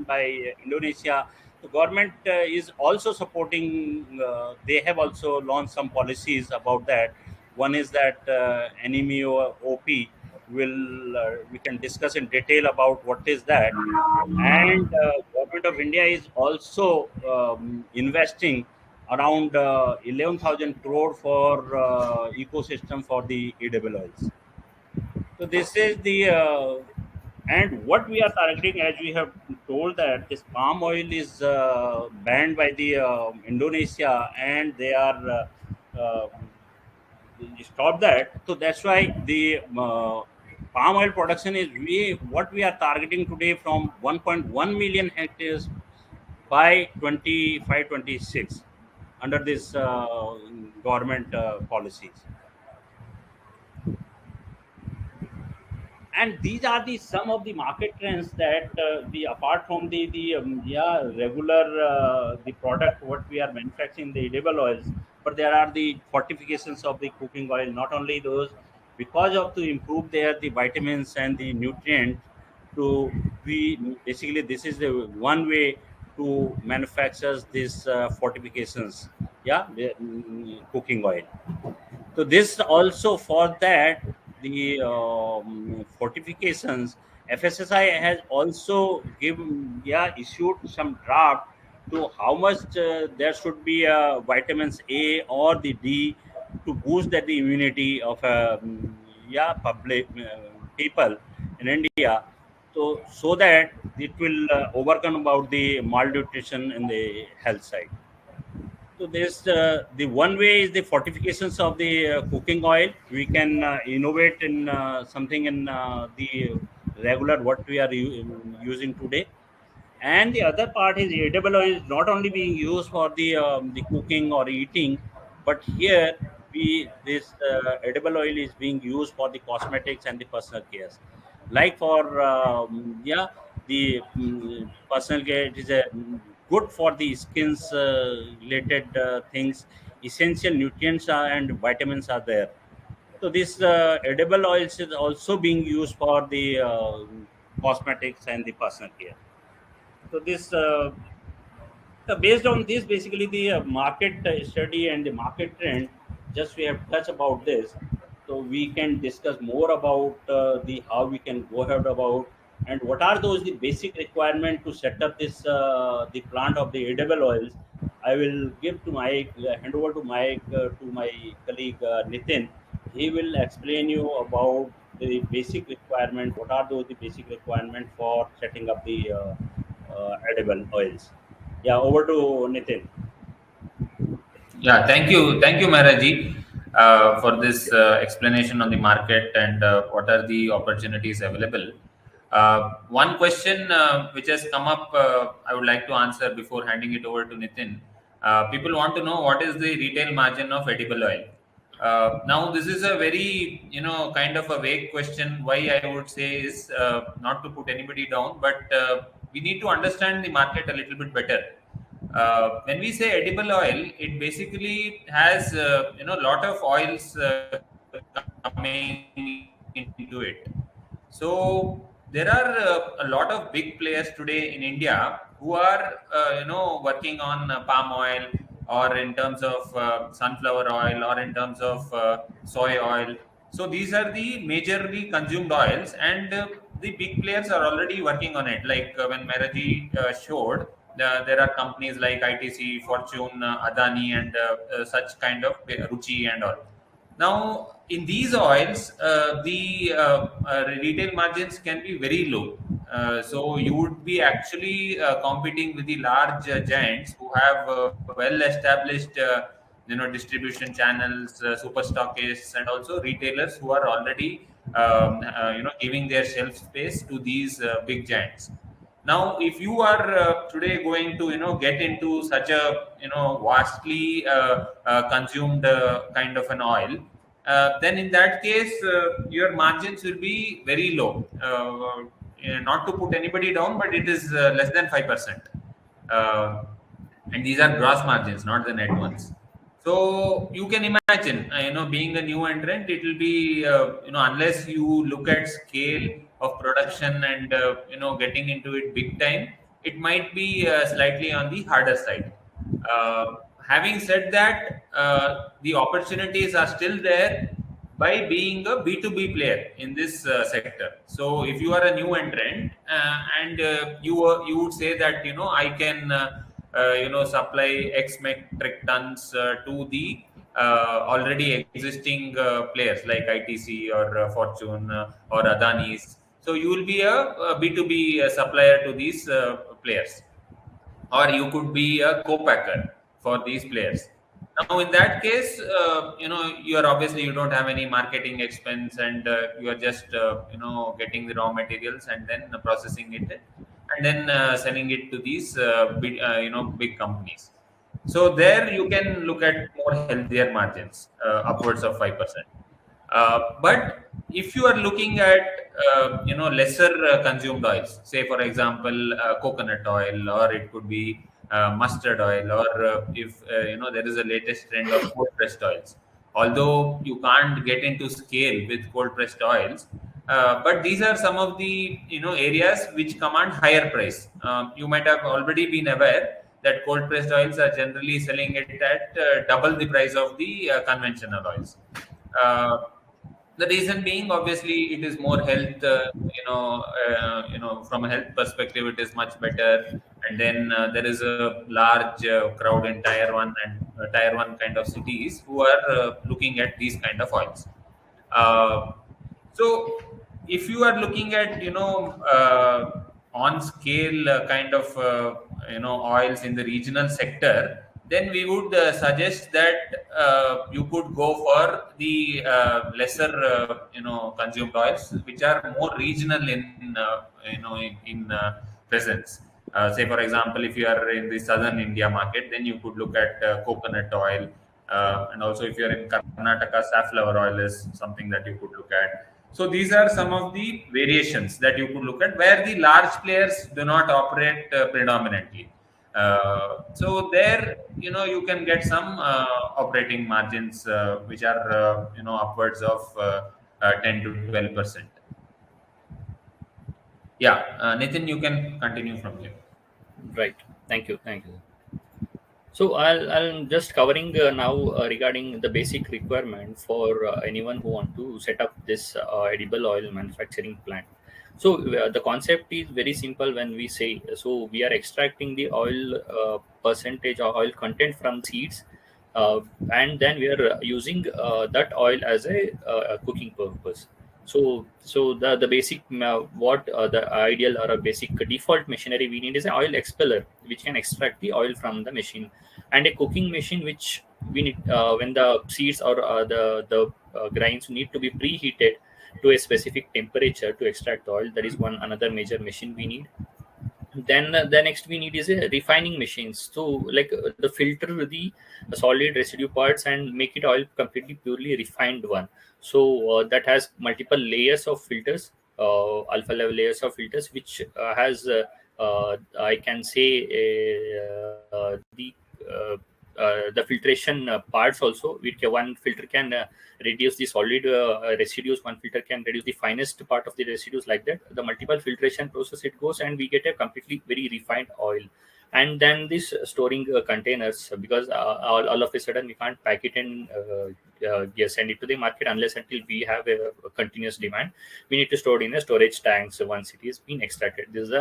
[SPEAKER 3] by Indonesia. The government is also supporting, they have also launched some policies about that. One is that enemy or OP will we can discuss in detail about what is that. And government of India is also investing around 11,000 crore for ecosystem for the edible oils. So this is the and what we are targeting, as we have told, that this palm oil is banned by the Indonesia, and they are uh, stop that. So that's why the palm oil production is we what we are targeting today from 1.1 million hectares by 25-26 under this government policies. And these are the some of the market trends that the apart from the yeah, regular the product what we are manufacturing, the edible oils, but there are the fortifications of the cooking oil. Not only those, because of to improve their the vitamins and the nutrients, to we basically this is the one way to manufacture these fortifications. Yeah, the cooking oil. So this also, for that the fortifications, FSSI has also given, yeah, issued some draft to how much there should be vitamins A or the D to boost that the immunity of yeah, public people in India, so that it will overcome about the malnutrition in the health side. So this the one way is the fortifications of the cooking oil. We can innovate in something in the regular what we are using today. And the other part is edible oil is not only being used for the cooking or eating, but here we this edible oil is being used for the cosmetics and the personal cares, like for yeah, the personal care. It is a good for the skins related things. Essential nutrients and vitamins are there. So this edible oils is also being used for the cosmetics and the personal care. So this based on this, basically the market study and the market trend, just we have touched about this. So we can discuss more about the how we can go ahead about, and what are those the basic requirement to set up this the plant of the edible oils. I will give to my hand over to my colleague Nitin. He will explain you about the basic requirement. What are those the basic requirement for setting up the edible oils? Yeah, over to Nitin.
[SPEAKER 2] Yeah, thank you, Maharaji, for this explanation on the market and what are the opportunities available. One question which has come up, I would like to answer before handing it over to Nitin. People want to know what is the retail margin of edible oil. Now, this is a very, kind of a vague question. Why I would say is not to put anybody down, but we need to understand the market a little bit better. When we say edible oil, it basically has lot of oils coming into it. So there are a lot of big players today in India who are working on palm oil, or in terms of sunflower oil, or in terms of soy oil. So these are the majorly consumed oils, and the big players are already working on it. Like when Meraji showed, there are companies like ITC, Fortune, Adani, and such kind of Ruchi and all. Now, in these oils, the retail margins can be very low. So you would be actually competing with the large giants who have well-established, distribution channels, super stockists, and also retailers who are already, giving their shelf space to these big giants. Now, if you are today going to get into such a vastly consumed kind of an oil, then in that case your margins will be very low. Not to put anybody down, but it is less than 5%. Uh, and these are gross margins, not the net ones. So you can imagine, being a new entrant, it will be, unless you look at scale of production and, getting into it big time, it might be slightly on the harder side. Uh, Having said that, the opportunities are still there by being a B2B player in this sector. So if you are a new entrant, and you would say that I can supply X metric tons to the already existing players like ITC or Fortune or Adani's. So you will be a B2B supplier to these players, or you could be a co-packer for these players. Now in that case, you are obviously, you don't have any marketing expense, and you are just getting the raw materials and then processing it, and then selling it to these big companies. So there you can look at more healthier margins, upwards of 5%. But if you are looking at lesser consumed oils, say for example coconut oil, or it could be mustard oil, or if there is a latest trend of cold pressed oils. Although you can't get into scale with cold pressed oils, but these are some of the areas which command higher price. You might have already been aware that cold pressed oils are generally selling it at double the price of the conventional oils. Uh, the reason being, obviously, it is more health. From a health perspective, it is much better. And then there is a large crowd in tier one kind of cities who are looking at these kind of oils. Uh, so if you are looking at on scale kind of oils in the regional sector, then we would suggest that you could go for the lesser, consumed oils, which are more regional in presence. Say, for example, if you are in the southern India market, then you could look at coconut oil, and also if you are in Karnataka, safflower oil is something that you could look at. So these are some of the variations that you could look at where the large players do not operate predominantly. So there, you can get some operating margins which are upwards of 10 to 12%. Yeah, Nitin, you can continue from here.
[SPEAKER 1] Right. Thank you. So I'll just covering now regarding the basic requirement for anyone who want to set up this edible oil manufacturing plant. So the concept is very simple. When we say, so we are extracting the oil percentage or oil content from seeds, uh, and then we are using that oil as a cooking purpose. So the basic what the ideal or a basic default machinery we need is an oil expeller which can extract the oil from the machine, and a cooking machine which we need when the seeds or the grains need to be preheated to a specific temperature to extract the oil. That is one another major machine we need. Then the next we need is a refining machines to like the filter the solid residue parts and make it oil completely purely refined one. So that has multiple layers of filters, alpha level layers of filters, which has I can say the filtration parts also, which one filter can reduce the solid residues, one filter can reduce the finest part of the residues, like that the multiple filtration process it goes, and we get a completely very refined oil. And then this storing containers, because all of a sudden we can't pack it and send it to the market unless until we have a continuous demand. We need to store it in a storage tanks once it is being extracted. This is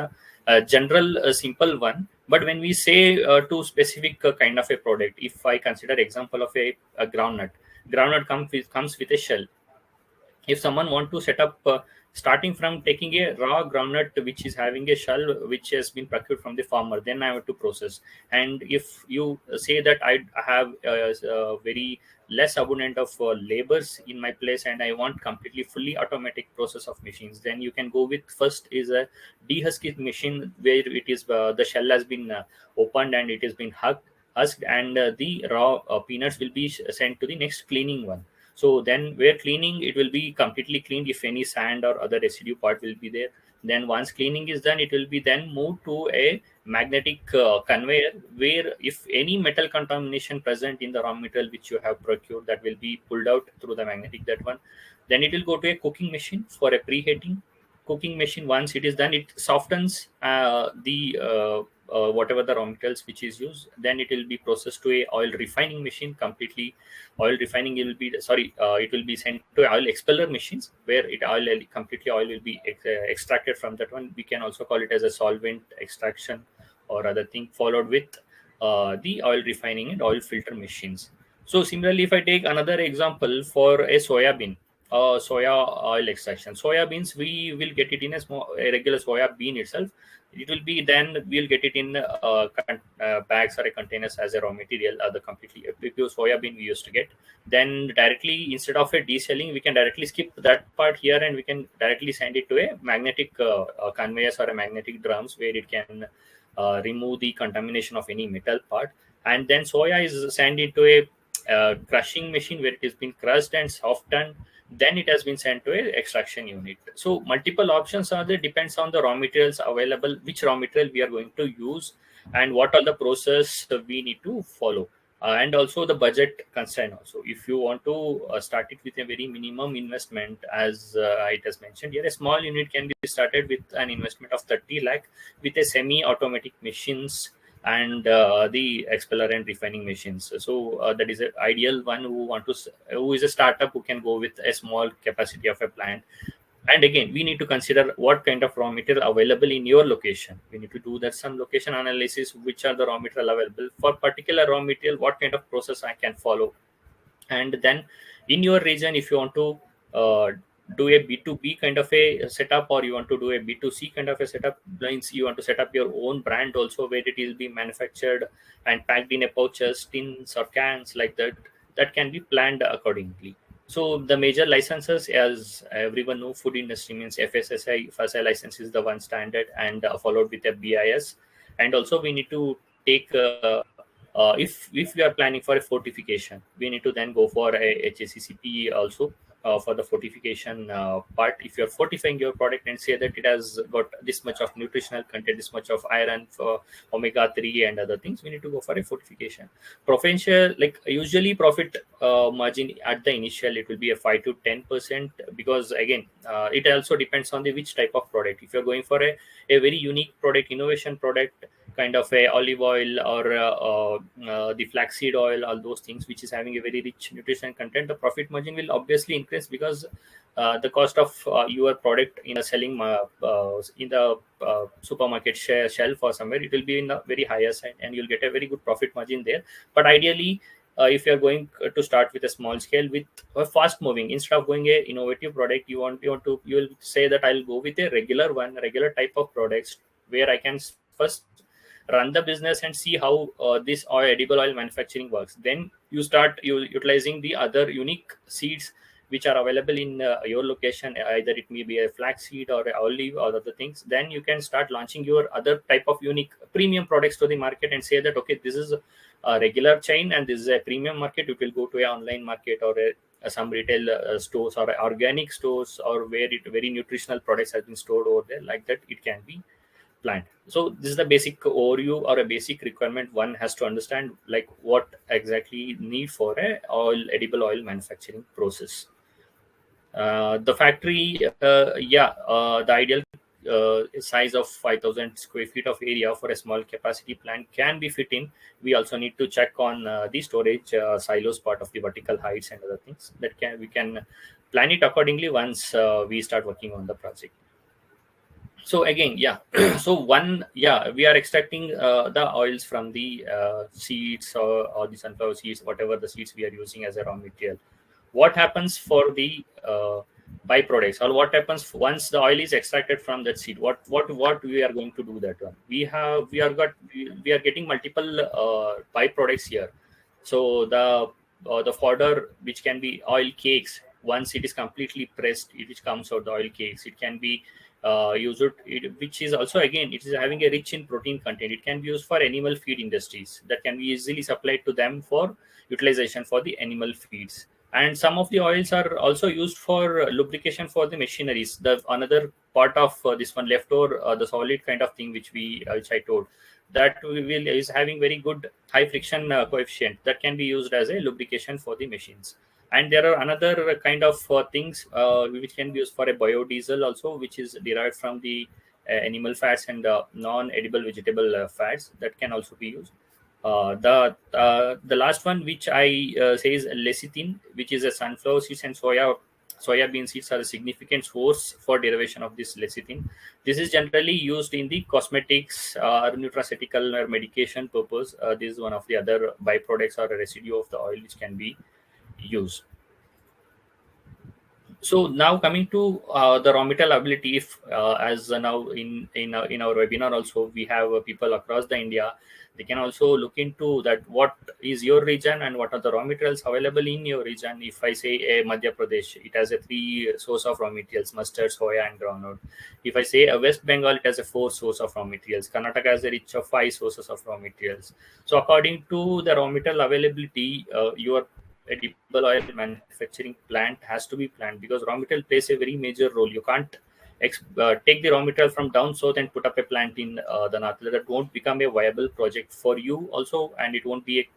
[SPEAKER 1] a general simple one. But when we say to specific kind of a product, if I consider example of a groundnut comes with a shell. If someone want to set up starting from taking a raw groundnut which is having a shell which has been procured from the farmer, then I have to process. And if you say that I have very less abundant of labors in my place and I want completely fully automatic process of machines, then you can go with first is a dehusking machine where it is the shell has been opened and it has been husked, and the raw peanuts will be sent to the next cleaning one. So then where cleaning, it will be completely cleaned if any sand or other residue part will be there. Then once cleaning is done, it will be then moved to a magnetic conveyor, where if any metal contamination present in the raw material which you have procured, that will be pulled out through the magnetic, that one. Then it will go to a cooking machine for a preheating. Cooking machine, once it is done, it softens the whatever the raw materials which is used. Then it will be processed to a oil refining machine completely. Oil refining, it will be it will be sent to oil expeller machines, where it oil completely oil will be extracted from that one. We can also call it as a solvent extraction or other thing, followed with the oil refining and oil filter machines. So similarly, if I take another example for a soya bean, soya oil extraction, soya beans, we will get it in a regular soya bean itself. It will be then we'll get it in bags or containers as a raw material, the completely pure soya bean we used to get. Then directly, instead of a deselling, we can directly skip that part here, and we can directly send it to a magnetic conveyors or a magnetic drums, where it can remove the contamination of any metal part. And then soya is sent into a crushing machine, where it has been crushed and softened. Then it has been sent to a extraction unit. So multiple options are there, depends on the raw materials available, which raw material we are going to use, and what are the process we need to follow. And also the budget constraint also. If you want to start it with a very minimum investment, as it has mentioned here, a small unit can be started with an investment of 30 lakh with a semi automatic machines and the expeller and refining machines. So that is an ideal one who is a startup, who can go with a small capacity of a plant. And again, we need to consider what kind of raw material available in your location. We need to do that some location analysis, which are the raw material available for particular raw material, what kind of process I can follow. And then in your region, if you want to do a B2B kind of a setup, or you want to do a B2C kind of a setup, means you want to set up your own brand also, where it will be manufactured and packed in a pouches, tins or cans like that, that can be planned accordingly. So the major licenses, as everyone know, food industry means FSSI. FSSI license is the one standard, and followed with a BIS. And also we need to take if we are planning for a fortification, we need to then go for a HACCP also, for the fortification part. If you're fortifying your product and say that it has got this much of nutritional content, this much of iron, for omega 3 and other things, we need to go for a fortification. Professional, like usually profit margin at the initial, it will be a 5 to 10%, because again, it also depends on the which type of product. If you're going for a very unique product, innovation product, kind of a olive oil, or the flaxseed oil, all those things which is having a very rich nutrition content, the profit margin will obviously increase, because the cost of your product in a selling in the supermarket shelf or somewhere, it will be in the very higher side, and you'll get a very good profit margin there. But ideally, if you're going to start with a small scale, with a fast moving, instead of going a innovative product, you will say that I'll go with a regular type of products, where I can first run the business and see how this oil, edible oil manufacturing works. Then you start utilizing the other unique seeds which are available in your location, either it may be a flaxseed or a olive or other things. Then you can start launching your other type of unique premium products to the market, and say that okay, this is a regular chain and this is a premium market. You will go to a online market, or some retail stores, or organic stores, or where it very nutritional products have been stored over there. Like that, it can be plant. So this is the basic overview, or a basic requirement one has to understand, like what exactly need for a edible oil manufacturing process. The factory, the ideal size of 5,000 square feet of area for a small capacity plant can be fit in. We also need to check on the storage silos part of the vertical heights and other things, that can we can plan it accordingly once we start working on the project. So again, so we are extracting the oils from the seeds, or the sunflower seeds, whatever the seeds we are using as a raw material. What happens for the byproducts, or what happens once the oil is extracted from that seed? What we are going to do that one? We are getting multiple byproducts here. So the fodder, which can be oil cakes, once it is completely pressed, it comes out the oil cakes. It can be which is also, again, it is having a rich in protein content. It can be used for animal feed industries, that can be easily supplied to them for utilization for the animal feeds. And some of the oils are also used for lubrication for the machineries. The another part of this one leftover, the solid kind of thing which I told, that is having very good high friction coefficient, that can be used as a lubrication for the machines. And there are another kind of things which can be used for a biodiesel also, which is derived from the animal fats and non-edible vegetable fats, that can also be used. The last one which I say is lecithin, which is a sunflower seeds and soybean seeds are a significant source for derivation of this lecithin. This is generally used in the cosmetics or nutraceutical or medication purpose. This is one of the other byproducts or a residue of the oil which can be used. So now coming to the raw material availability, if as now in our webinar also, we have people across the India, they can also look into that, what is your region and what are the raw materials available in your region. If I say Madhya Pradesh, it has a 3 source of raw materials: mustard, soya and groundnut. If I say West Bengal, it has a 4 source of raw materials. Karnataka has a rich of 5 sources of raw materials. So according to the raw material availability, your edible oil manufacturing plant has to be planned, because raw material plays a very major role. You can't take the raw material from down south and put up a plant in the north. That won't become a viable project for you also, and it won't be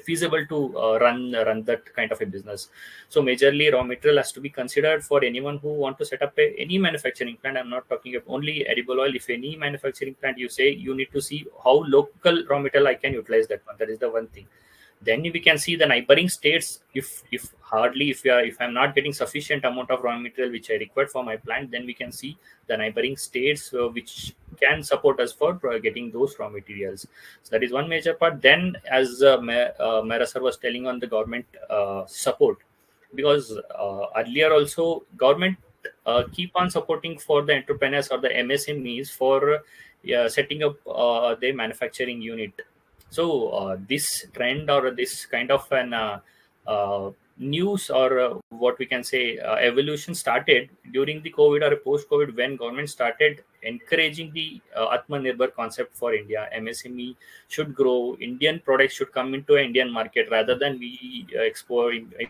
[SPEAKER 1] feasible to run that kind of a business. So majorly raw material has to be considered for anyone who want to set up any manufacturing plant. I'm not talking of only edible oil. If any manufacturing plant, you say, you need to see how local raw material I can utilize that one. That is the one thing. Then we can see the neighboring states. If I'm not getting sufficient amount of raw material which I require for my plant, then we can see the neighboring states which can support us for getting those raw materials. So that is one major part. Then, as Mera sir was telling on the government support, because earlier also government keep on supporting for the entrepreneurs or the MSMEs for setting up their manufacturing unit. So this trend or this kind of an news or what we can say evolution started during the COVID or post COVID, when government started encouraging the Atmanirbhar concept for India. MSME should grow, Indian products should come into an Indian market rather than we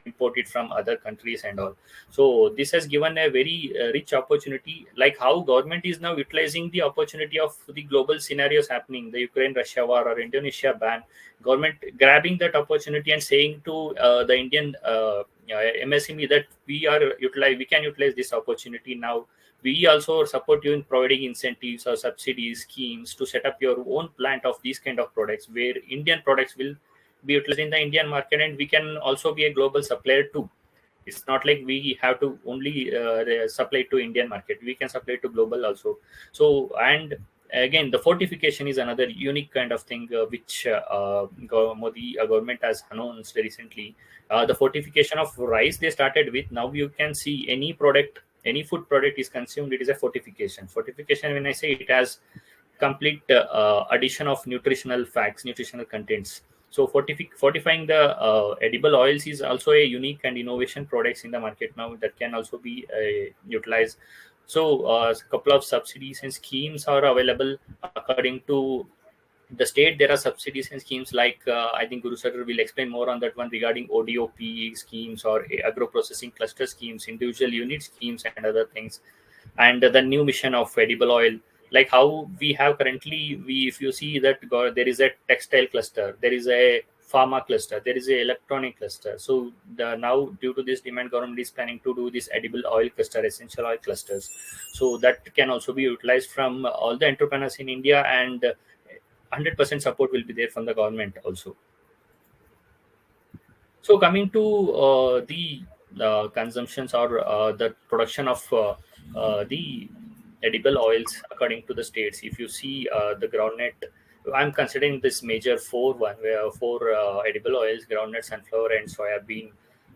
[SPEAKER 1] import it from other countries and all. So this has given a very rich opportunity, like how government is now utilizing the opportunity of the global scenarios happening, the Ukraine Russia war or Indonesia ban. Government grabbing that opportunity and saying to the Indian MSME that we can utilize this opportunity now. We also support you in providing incentives or subsidies schemes to set up your own plant of these kind of products, where Indian products will be utilized in the Indian market, and we can also be a global supplier too. It's not like we have to only supply to Indian market, we can supply to global also. So, and again, the fortification is another unique kind of thing which Modi government has announced recently. The fortification of rice they started with. Now you can see any product, any food product is consumed, it is a fortification. When I say, it has complete addition of nutritional facts, nutritional contents. So fortifying the edible oils is also a unique and innovation products in the market now that can also be utilized. So a couple of subsidies and schemes are available according to the state. There are subsidies and schemes like I think Guru sir will explain more on that one, regarding ODOP schemes or agro processing cluster schemes, individual unit schemes, and other things. And the new mission of edible oil, like how we have currently, we if you see that there is a textile cluster, there is a pharma cluster, there is a electronic cluster. So now due to this demand, government is planning to do this edible oil cluster, essential oil clusters. So that can also be utilized from all the entrepreneurs in India, and 100% support will be there from the government also. So coming to the consumptions or the production of the edible oils according to the states, if you see the groundnut, I'm considering this major four one, where four edible oils: groundnut, sunflower, and soybean,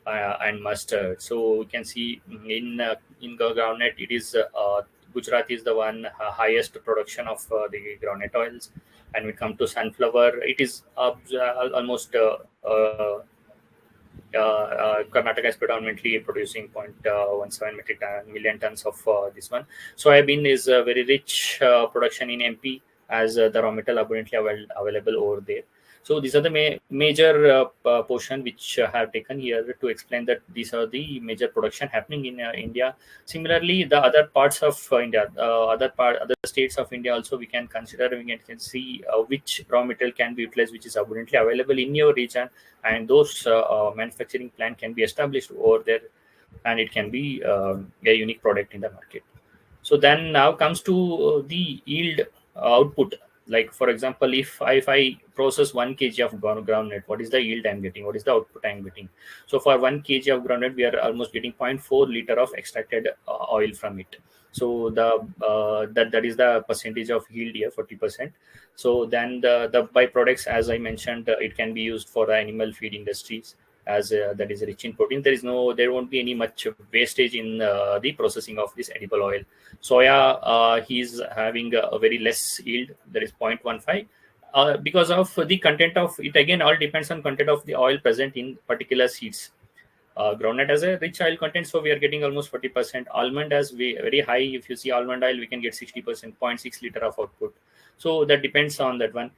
[SPEAKER 1] and mustard. So you can see in the groundnut, it is Gujarat is the one highest production of the groundnut oils. And we come to sunflower, it is almost Karnataka is predominantly producing 0.17 million tons of this one. Soybean is a very rich production in MP, as the raw material abundantly available over there. So these are the major portion which have taken here to explain that these are the major production happening in India. Similarly, the other parts of India, other states of India also we can consider. We can see which raw material can be utilized, which is abundantly available in your region, and those manufacturing plant can be established over there, and it can be a unique product in the market. So then now comes to the yield output. Like for example, if I process 1 kg of groundnut, what is the yield I'm getting? What is the output I'm getting? So for 1 kg of groundnut, we are almost getting 0.4 liter of extracted oil from it. So that is the percentage of yield here, 40%. So then the byproducts, as I mentioned, it can be used for the animal feed industries, as that is rich in protein. There won't be any much wastage in the processing of this edible oil. Soya, he's having a very less yield, that is 0.15, because of the content of it. Again, all depends on content of the oil present in particular seeds. Groundnut has a rich oil content, so we are getting almost 40%. Almond has very high. If you see almond oil, we can get 60%, 0.6 liter of output. So that depends on that one.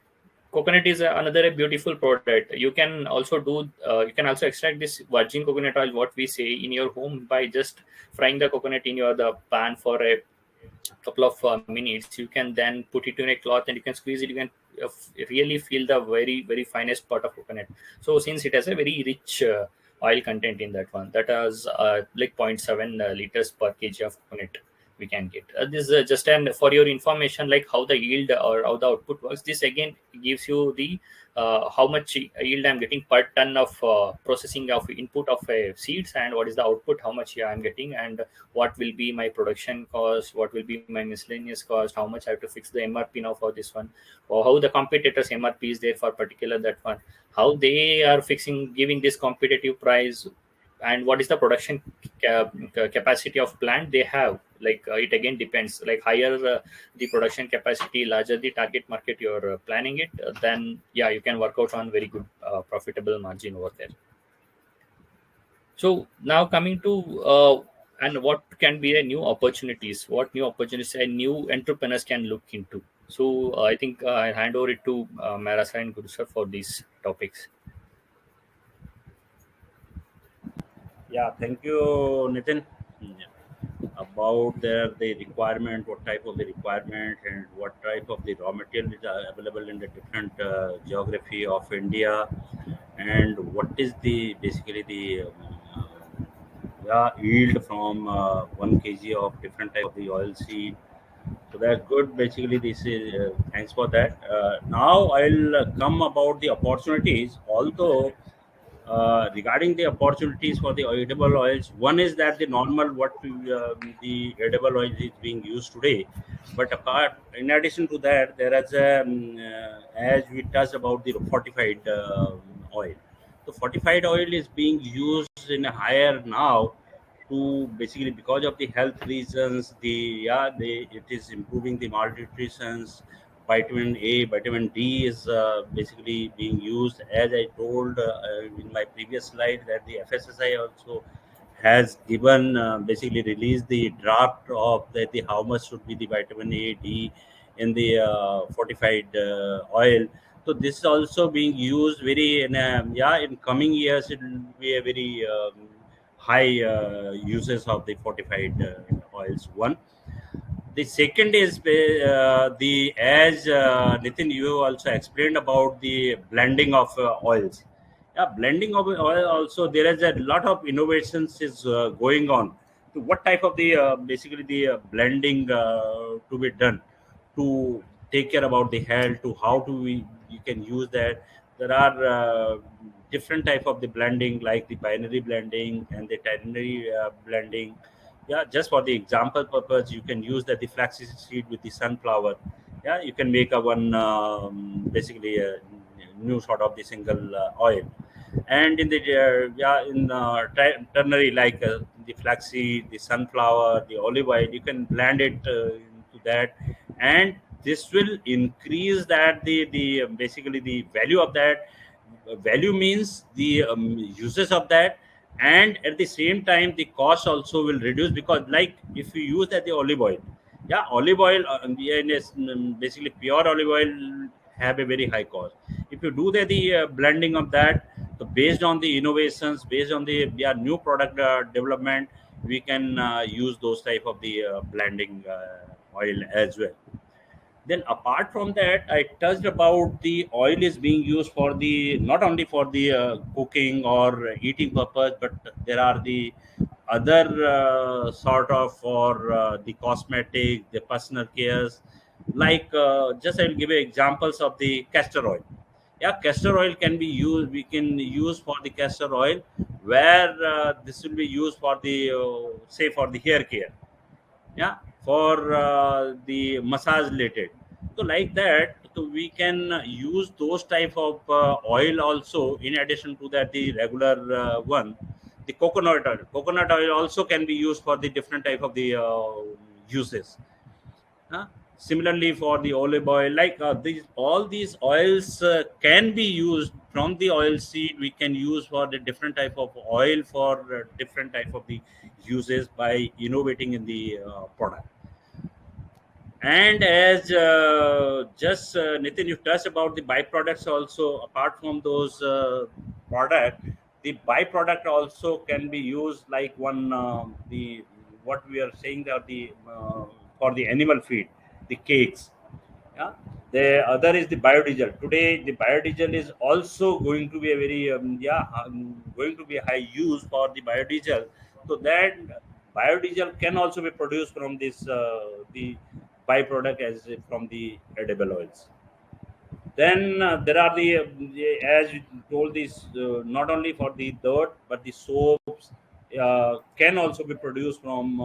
[SPEAKER 1] Coconut is another beautiful product. You can also extract this virgin coconut oil, what we say, in your home by just frying the coconut in the pan for a couple of minutes. You can then put it in a cloth and you can squeeze it. You can really feel the very very finest part of coconut. So since it has a very rich oil content in that one, that has like 0.7 liters per kg of coconut we can get. This is just an for your information, like how the yield or how the output works. This again gives you the how much yield I'm getting per ton of processing of input of seeds, and what is the output, how much I'm getting, and what will be my production cost, what will be my miscellaneous cost, how much I have to fix the MRP now for this one, or how the competitors MRP is there for particular that one, how they are fixing, giving this competitive price, and what is the production capacity of plant they have. Like it again depends. Like higher the production capacity, larger the target market you're planning it, then yeah, you can work out on very good profitable margin over there. So now coming to and what can be a new opportunities, what new opportunities and new entrepreneurs can look into. So I think I hand over it to Marasa and Guru sir for these topics.
[SPEAKER 3] Yeah, thank you, Nitin. Yeah. About the requirement, what type of the requirement, and what type of the raw material is available in the different geography of India, and what is the basically the yeah, yield from 1 kg of different type of the oil seed. So that's good. Basically, this is thanks for that. Now I'll come about the opportunities. Although regarding the opportunities for the edible oils, one is that the normal the edible oil is being used today, but apart in addition to that, there is a as we touched about the fortified oil. So fortified oil is being used in a higher now to basically because of the health reasons. It is improving the malnutrition. Vitamin A, vitamin D is basically being used. As I told in my previous slide, that the FSSI also has given basically released the draft of the how much should be the vitamin A, D in the fortified oil. So this is also being used very in coming years it will be a very high uses of the fortified oils. One, the second is the as Nitin, you also explained about the blending of oils. Yeah, blending of oil also there is a lot of innovations is going on. So what type of the basically the blending to be done to take care about the health, to how do we you can use that. There are different type of the blending like the binary blending and the ternary blending. Yeah, just for the example purpose, you can use the flaxseed seed with the sunflower. Yeah, you can make a one basically a new sort of the single oil. And in the ternary, like the flaxseed, the sunflower, the olive oil, you can blend it into that, and this will increase that the basically the value of that. Value means the uses of that, and at the same time the cost also will reduce, because like if you use that the olive oil, yeah, olive oil yeah, basically pure olive oil have a very high cost. If you do the blending of that, so based on the innovations, based on the new product development, we can use those type of the blending oil as well. Then apart from that, I touched about the oil is being used for the not only for the cooking or eating purpose, but there are the other sort of for the cosmetic, the personal cares. Like just I will give you examples of the castor oil. Yeah, castor oil can be used. We can use for the castor oil, where this will be used for the say for the hair care. Yeah, for the massage related. So like that, so we can use those type of oil also in addition to that the regular one. The coconut oil also can be used for the different type of the uses. Huh? Similarly, for the olive oil, like these all these oils can be used from the oil seed. We can use for the different type of oil for different type of the uses by innovating in the product. And as just Nitin, you touched about the byproducts also. Apart from those product, the byproduct also can be used like one the what we are saying that the for the animal feed, the cakes. Yeah, the other is the biodiesel. Today the biodiesel is also going to be a very going to be a high use for the biodiesel. So that biodiesel can also be produced from this the byproduct as from the edible oils. Then there are as you told this not only for the dirt but the soaps can also be produced from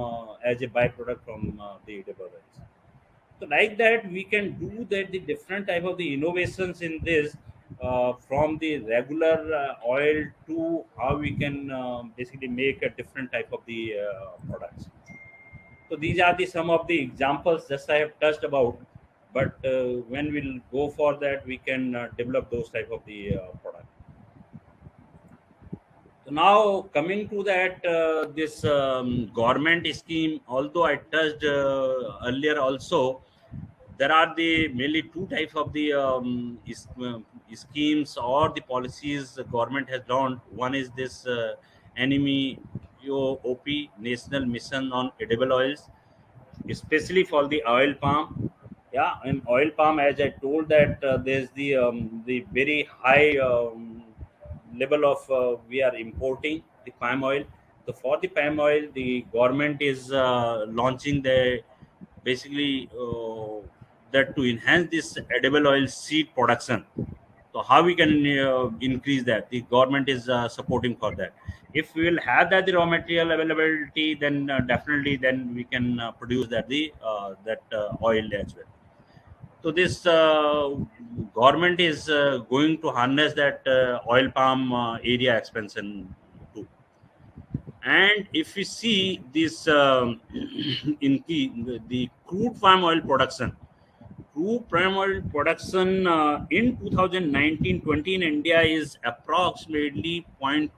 [SPEAKER 3] as a byproduct from the edible oils. So like that, we can do that the different type of the innovations in this. from the regular oil to how we can basically make a different type of the products. So these are the some of the examples just I have touched about, but when we'll go for that, we can develop those type of the product. So now coming to that, this government scheme, although I touched earlier also, there are the mainly two types of the schemes or the policies the government has launched. One is this enemy OP, National Mission on Edible Oils, especially for the oil palm. Yeah, in oil palm, as I told that there's the very high level of we are importing the palm oil. So for the palm oil, the government is launching the basically that to enhance this edible oil seed production. So how we can increase that? The government is supporting for that. If we will have that the raw material availability, then definitely then we can produce that the that oil as well. So this government is going to harness that oil palm area expansion too. And if we see this in the crude palm oil production, crude palm oil production in 2019-20 in India is approximately 0.3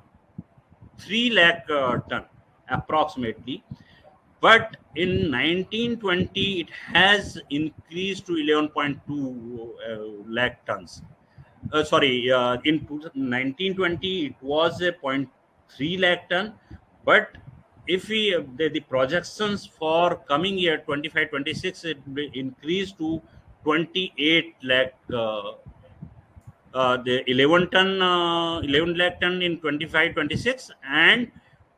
[SPEAKER 3] lakh ton, approximately. But in 1920, it has increased to 11.2 lakh tons. Sorry, in 1920, it was a 0.3 lakh ton. But if we the projections for coming year 25-26, it will increase to 28 lakh the 11 lakh ton in 25-26, and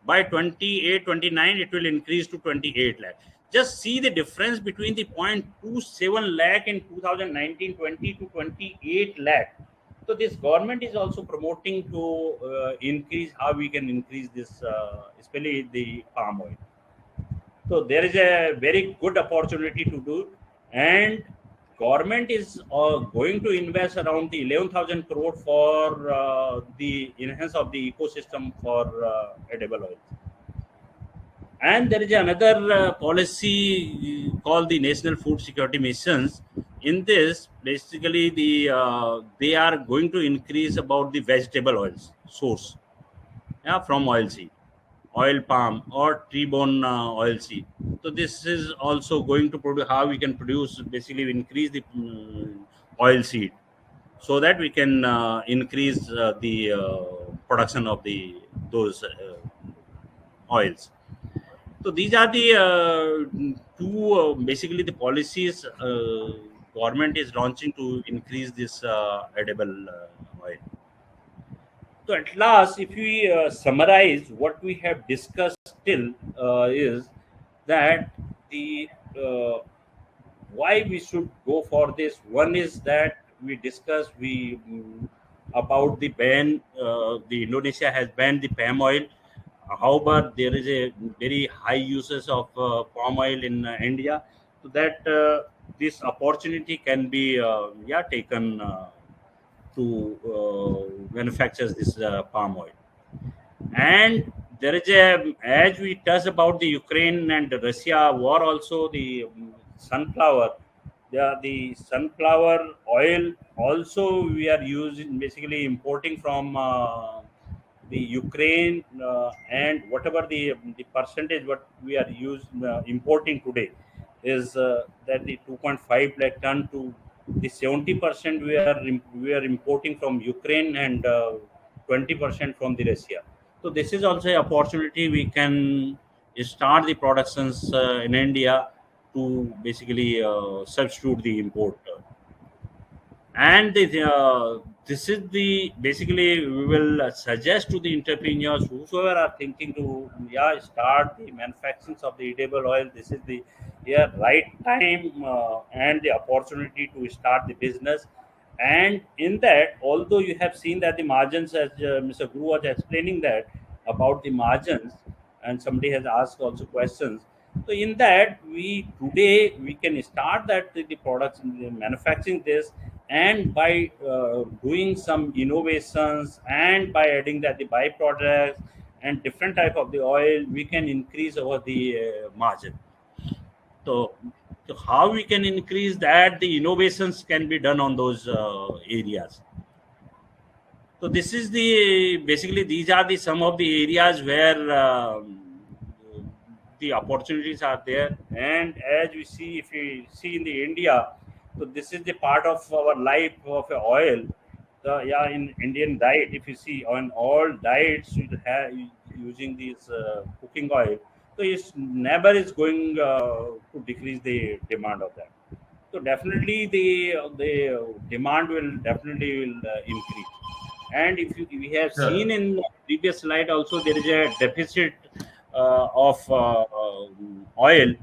[SPEAKER 3] by 28-29 it will increase to 28 lakh. Just see the difference between the 0.27 lakh in 2019-20 to 28 lakh. So this government is also promoting to increase how we can increase this especially the palm oil. So there is a very good opportunity to do, and government is going to invest around the 11,000 crore for the enhance of the ecosystem for edible oils. And there is another policy called the National Food Security Missions. In this, basically, they are going to increase about the vegetable oils source, yeah, from oil seed, oil palm or tree bone oil seed. So this is also going to produce how we can produce basically increase the oil seed, so that we can increase the production of the those oils. So these are the two basically the policies government is launching to increase this edible oil. So at last, if we summarize what we have discussed till is that the why we should go for this. One is that we discussed about the ban. The Indonesia has banned the palm oil. However, there is a very high uses of palm oil in India, so that this opportunity can be yeah taken to manufacture this palm oil. And there is a, as we touched about the Ukraine and Russia war, also the sunflower. The sunflower oil also we are using basically importing from the Ukraine and whatever the percentage what we are importing today is that the 2.5 lakh ton to the 70% we are importing from Ukraine and 20% from the Russia. So this is also an opportunity we can start the productions in India to basically substitute the import. And this is the basically we will suggest to the entrepreneurs whosoever are thinking to start the manufacturing of the edible oil. This is the right time and the opportunity to start the business. And in that, although you have seen that the margins, as Mr. Guru was explaining that about the margins, and somebody has asked also questions. So in that, we today we can start that the products manufacturing this, and by doing some innovations and by adding that the byproducts and different type of the oil, we can increase our the margin. So, so how we can increase that? The innovations can be done on those areas. So this is the basically these are the some of the areas where the opportunities are there. And as we see, if we see in the India, so this is the part of our life of oil. The yeah, in Indian diet, if you see on all diets, you have using this cooking oil. So it's never is going to decrease the demand of that. So definitely the demand will definitely will increase. And if we have seen
[SPEAKER 2] Sure.
[SPEAKER 3] in the previous slide also, there is a deficit of oil,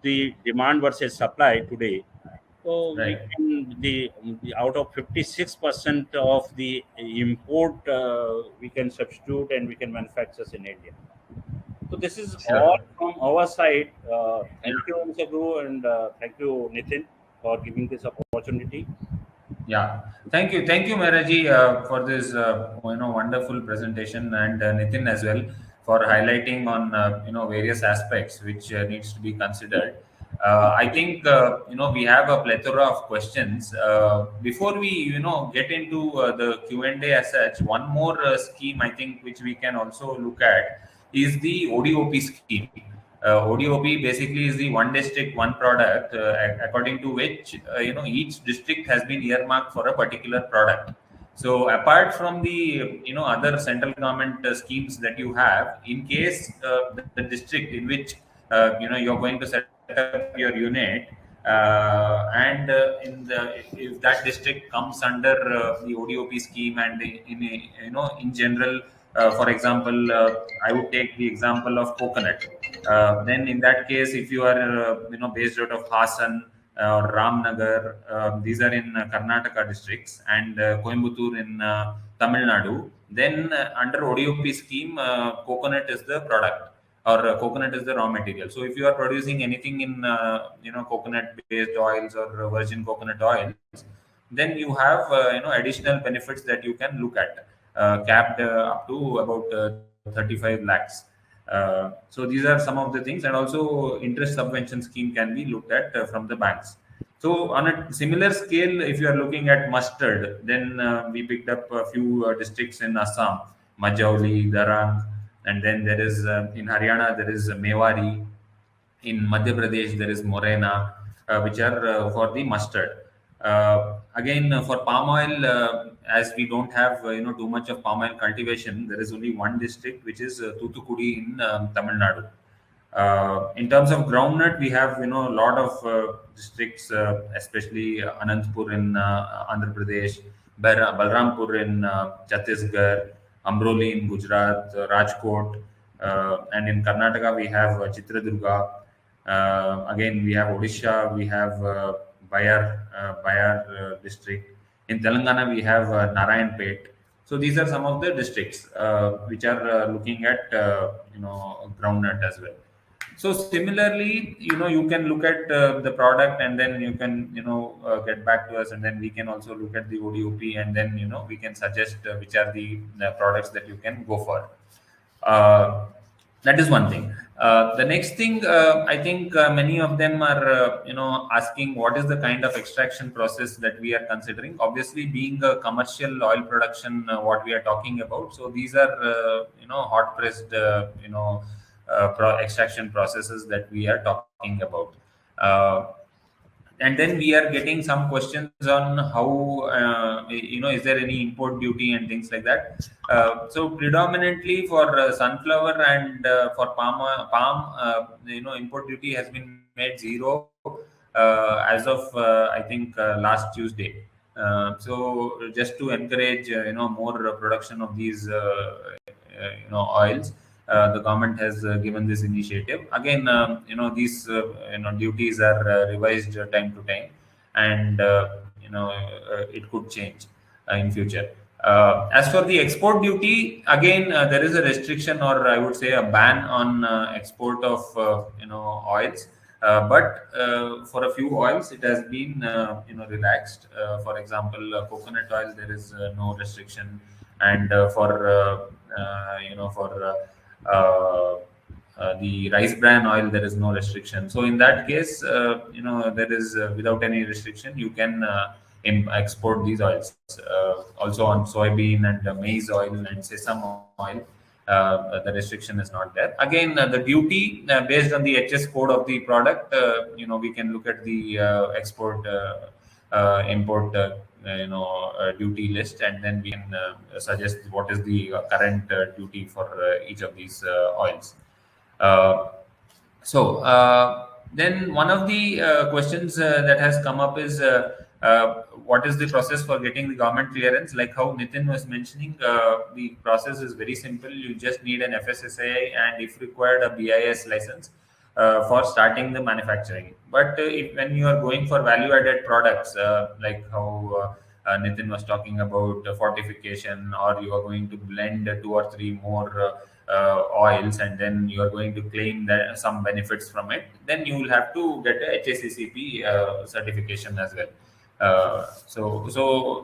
[SPEAKER 3] the demand versus supply today. So we
[SPEAKER 2] Right.
[SPEAKER 3] can the out of 56% of the import we can substitute and we can manufacture in India. So this is all
[SPEAKER 2] Sure.
[SPEAKER 3] from our side. Thank you, Mr. Guru, and thank you, Nitin, for giving this opportunity.
[SPEAKER 2] Yeah, thank you, Mehraji, for this wonderful presentation, and Nitin as well for highlighting on various aspects which needs to be considered. I think we have a plethora of questions. Before we get into the Q&A as such, one more scheme I think which we can also look at is the ODOP scheme. ODOP basically is the one district, one product, according to which each district has been earmarked for a particular product. So apart from the other central government schemes that you have, in case the district in which you're going to set up your unit, and in the if that district comes under the ODOP scheme, and in general, for example, I would take the example of coconut. Then in that case, if you are based out of Hassan or Ramnagar, these are in Karnataka districts, and Coimbatore in Tamil Nadu, then under ODOP scheme, coconut is the product, or coconut is the raw material. So if you are producing anything in coconut based oils or virgin coconut oils, then you have additional benefits that you can look at, capped up to about 35 lakhs. So these are some of the things, and also interest subvention scheme can be looked at from the banks. So on a similar scale, if you are looking at mustard, then we picked up a few districts in Assam, Majauli, Darang, and then there is in Haryana there is Mewari, in Madhya Pradesh there is Morena, which are for the mustard. Again, for palm oil, as we don't have too much of palm oil cultivation, there is only one district, which is Thuthukudi in Tamil Nadu. In terms of groundnut, we have a lot of districts, especially Anantapur in Andhra Pradesh, Balrampur in Chhattisgarh, Amroli in Gujarat, Rajkot, and in Karnataka we have Chitradurga. Again, we have Odisha, we have Bayar district. In Telangana, we have Narayanpet. So these are some of the districts which are looking at groundnut as well. So similarly, you can look at the product, and then you can get back to us, and then we can also look at the ODOP, and then we can suggest which are the products that you can go for. Uh, that is one thing. The next thing, I think many of them are asking what is the kind of extraction process that we are considering. Obviously, being a commercial oil production, what we are talking about, so these are hot pressed extraction processes that we are talking about. And then we are getting some questions on how is there any import duty and things like that. So predominantly for sunflower and for palm, import duty has been made zero as of I think last Tuesday. So just to encourage more production of these oils, the government has given this initiative. Again, these duties are revised time to time, and it could change in future. As for the export duty, again, there is a restriction, or I would say a ban on export of oils. But for a few oils, it has been relaxed. For example, coconut oil, there is no restriction, and for the rice bran oil, there is no restriction. So in that case, there is without any restriction, you can export these oils. Also on soybean and maize oil and sesame oil, the restriction is not there. Again, the duty based on the HS code of the product, we can look at the export import duty list, and then we can suggest what is the current duty for each of these oils. Uh, so then one of the questions that has come up is what is the process for getting the government clearance? Like how Nitin was mentioning, the process is very simple. You just need an FSSAI and, if required, a BIS license for starting the manufacturing. But when you are going for value-added products, like how Nitin was talking about fortification, or you are going to blend two or three more oils, and then you are going to claim that some benefits from it, then you will have to get a HACCP certification as well. So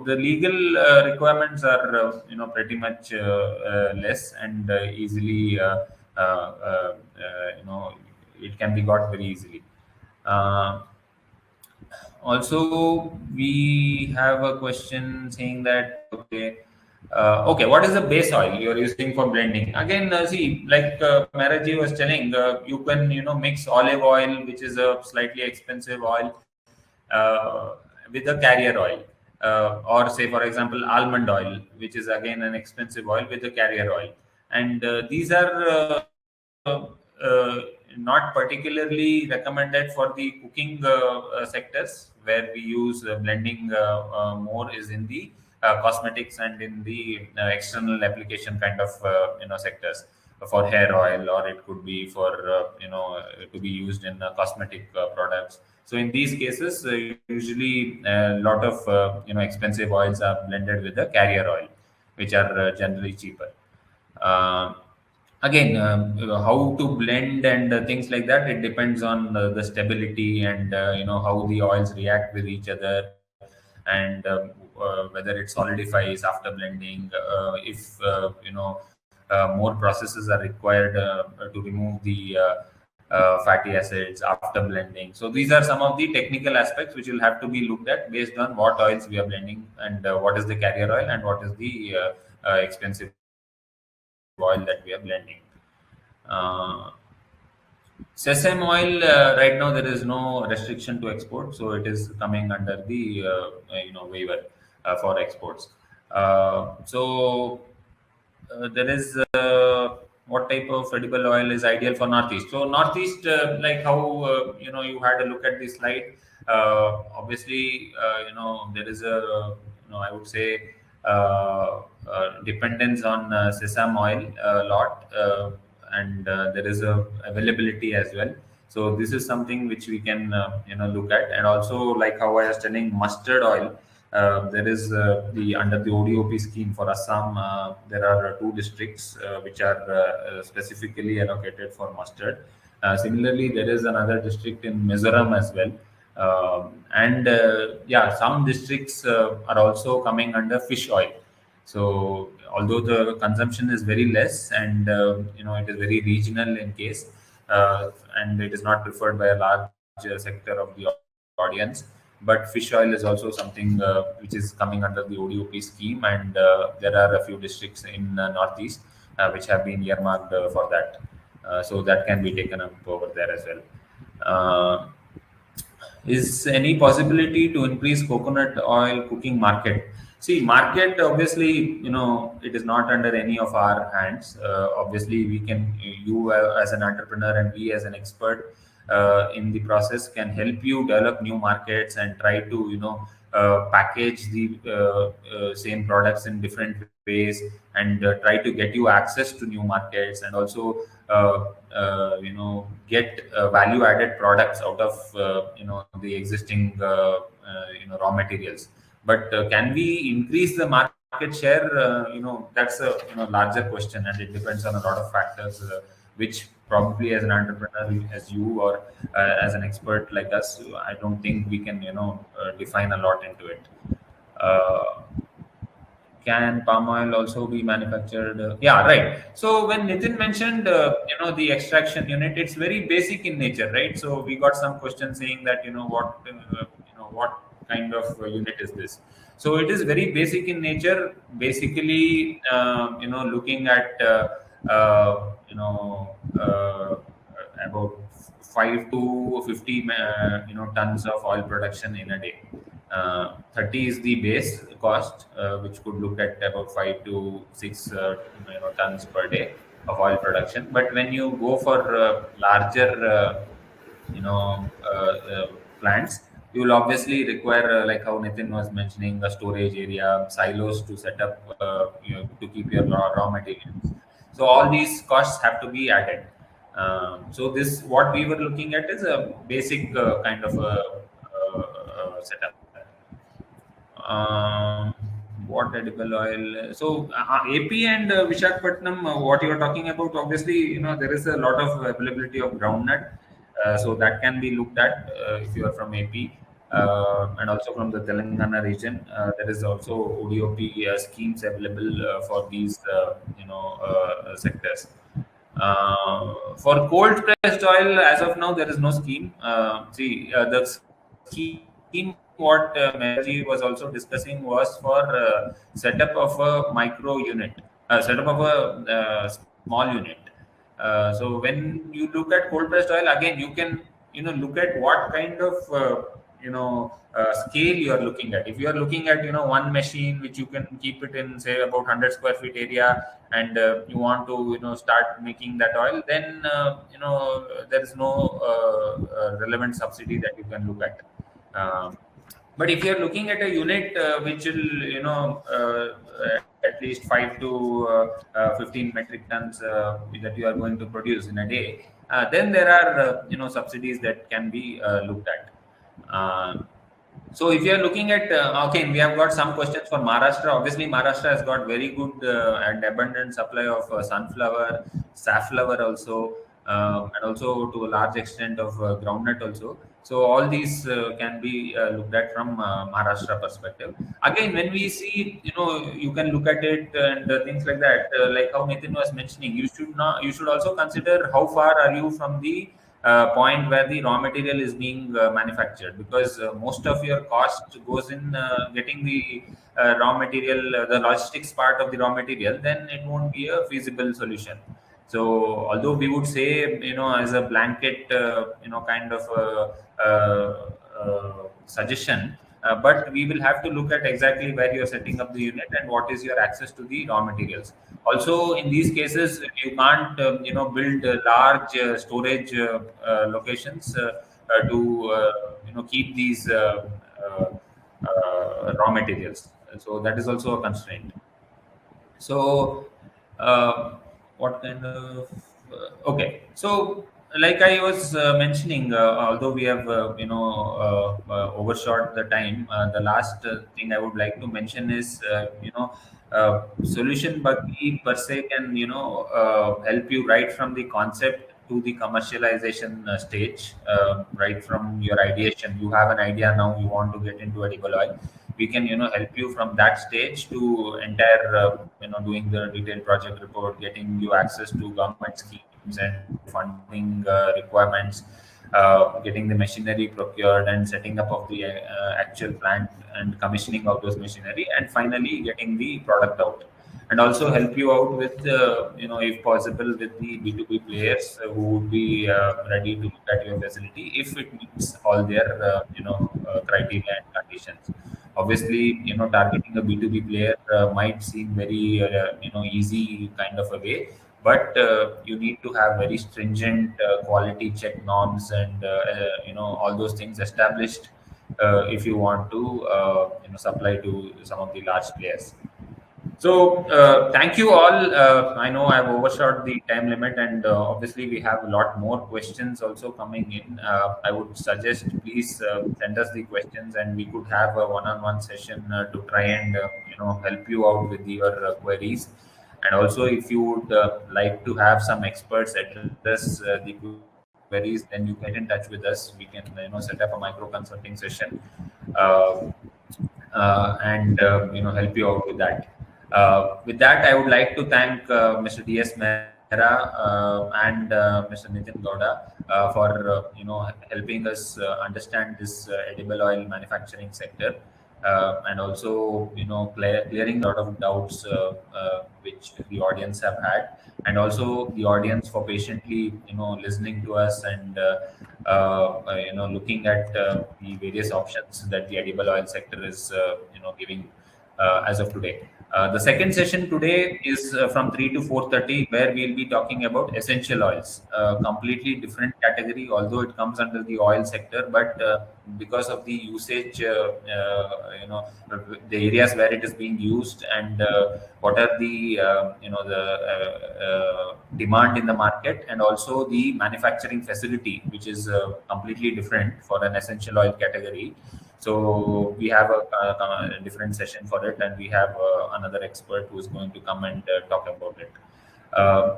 [SPEAKER 2] the legal requirements are pretty much less and easily it can be got very easily. Uh, Also, we have a question saying that, okay, what is the base oil you're using for blending? Again, see, like Maraji was telling, you can mix olive oil, which is a slightly expensive oil, with a carrier oil, or say, for example, almond oil, which is again an expensive oil, with a carrier oil, and these are not particularly recommended for the cooking sectors. Where we use blending more is in the cosmetics and in the external application kind of sectors, for hair oil, or it could be for to be used in cosmetic products. So in these cases, usually a lot of expensive oils are blended with the carrier oil, which are generally cheaper. Uh, Again, how to blend and things like that, it depends on the stability, and how the oils react with each other, and whether it solidifies after blending, if more processes are required to remove the fatty acids after blending. So these are some of the technical aspects which will have to be looked at based on what oils we are blending, and what is the carrier oil, and what is the expensive oil that we are blending. Uh, Sesame oil, right now there is no restriction to export, so it is coming under the waiver for exports. So there is what type of edible oil is ideal for Northeast? So Northeast, like how you had a look at the slide. Obviously, there is a I would say dependence on sesame oil a lot, and there is a availability as well. So this is something which we can look at, and also, like how I was telling, mustard oil. There is the under the ODOP scheme for Assam. There are two districts which are specifically allocated for mustard. Similarly, there is another district in Mizoram as well. And yeah, some districts are also coming under fish oil. So although the consumption is very less, and it is very regional in case, and it is not preferred by a large sector of the audience, but fish oil is also something which is coming under the ODOP scheme, and there are a few districts in Northeast which have been earmarked for that. So that can be taken up over there as well. Is any possibility to increase coconut oil cooking market? See, market, obviously, it is not under any of our hands. Obviously, we can, you as an entrepreneur and we as an expert in the process, can help you develop new markets and try to package the same products in different ways, and try to get you access to new markets, and also get value added products out of the existing raw materials. But can we increase the market share? That's a larger question, and it depends on a lot of factors which probably as an entrepreneur as you, or as an expert like us, I don't think we can define a lot into it. uh, can palm oil also be manufactured? Yeah, right. So when Nitin mentioned, the extraction unit, it's very basic in nature, right? So we got some questions saying that, what kind of unit is this? So it is very basic in nature. Basically, looking at, uh, you know, about 5 to 50, tons of oil production in a day. 30 is the base cost, which could look at about 5 to 6 tons per day of oil production. But when you go for larger plants, you will obviously require, like how Nitin was mentioning, a storage area, silos to set up, to keep your raw materials. So all these costs have to be added. So this, what we were looking at, is a basic kind of a setup. um, what edible oil? So AP and Vishakhapatnam, what you are talking about, obviously, there is a lot of availability of groundnut, so that can be looked at if you are from AP. And also from the Telangana region, there is also ODOP schemes available for these sectors. For cold pressed oil, as of now, there is no scheme. The scheme what Mehtaji was also discussing was for setup of a micro unit, setup of a small unit. So when you look at cold pressed oil, again, you can look at what kind of scale you are looking at. If you are looking at one machine which you can keep it in, say, about 100 square feet area, and you want to start making that oil, then there is no relevant subsidy that you can look at. Um, but if you're looking at a unit which will, at least 5 to 15 metric tons that you are going to produce in a day, then there are subsidies that can be looked at. So if you are looking at, okay, we have got some questions for Maharashtra. Obviously, Maharashtra has got very good and abundant supply of sunflower, safflower also, and also to a large extent of groundnut also. So all these can be looked at from Maharashtra perspective. Again, when we see, you can look at it and things like that. Like how Nitin was mentioning, you should also consider how far are you from the point where the raw material is being manufactured, because most of your cost goes in getting the raw material, the logistics part of the raw material, then it won't be a feasible solution. So although we would say, as a blanket, kind of suggestion, but we will have to look at exactly where you're setting up the unit and what is your access to the raw materials. Also, in these cases, you can't build large storage locations to keep these raw materials. So that is also a constraint. So, uh, what kind of okay? So, like I was mentioning, although we have overshot the time, the last thing I would like to mention is solution buggy per se can help you right from the concept to the commercialization stage, right from your ideation. You have an idea now, you want to get into edible oil. We can help you from that stage to entire doing the detailed project report, getting you access to government schemes and funding requirements, getting the machinery procured and setting up of the actual plant and commissioning of those machinery, and finally getting the product out. And also help you out with if possible, with the B2B players who would be ready to look at your facility if it meets all their criteria and conditions. Obviously, targeting a B2B player might seem very easy kind of a way, but you need to have very stringent quality check norms and all those things established if you want to supply to some of the large players. So, thank you all. I know I've overshot the time limit, and obviously, we have a lot more questions also coming in. I would suggest please send us the questions, and we could have a one-on-one session to try and help you out with your queries. And also, if you would like to have some experts address the queries, then you can get in touch with us. We can set up a micro consulting session, uh, and help you out with that. With that, I would like to thank Mr. D.S. Mehra and Mr. Nitin Gowda for helping us understand this edible oil manufacturing sector, and also clearing a lot of doubts which the audience have had, and also the audience for patiently listening to us and looking at the various options that the edible oil sector is giving as of today. The second session today is from 3 to 4:30, where we'll be talking about essential oils, completely different category, although it comes under the oil sector, but because of the usage, the areas where it is being used, and what are the demand in the market, and also the manufacturing facility, which is completely different for an essential oil category. So we have a different session for it, and we have another expert who is going to come and talk about it.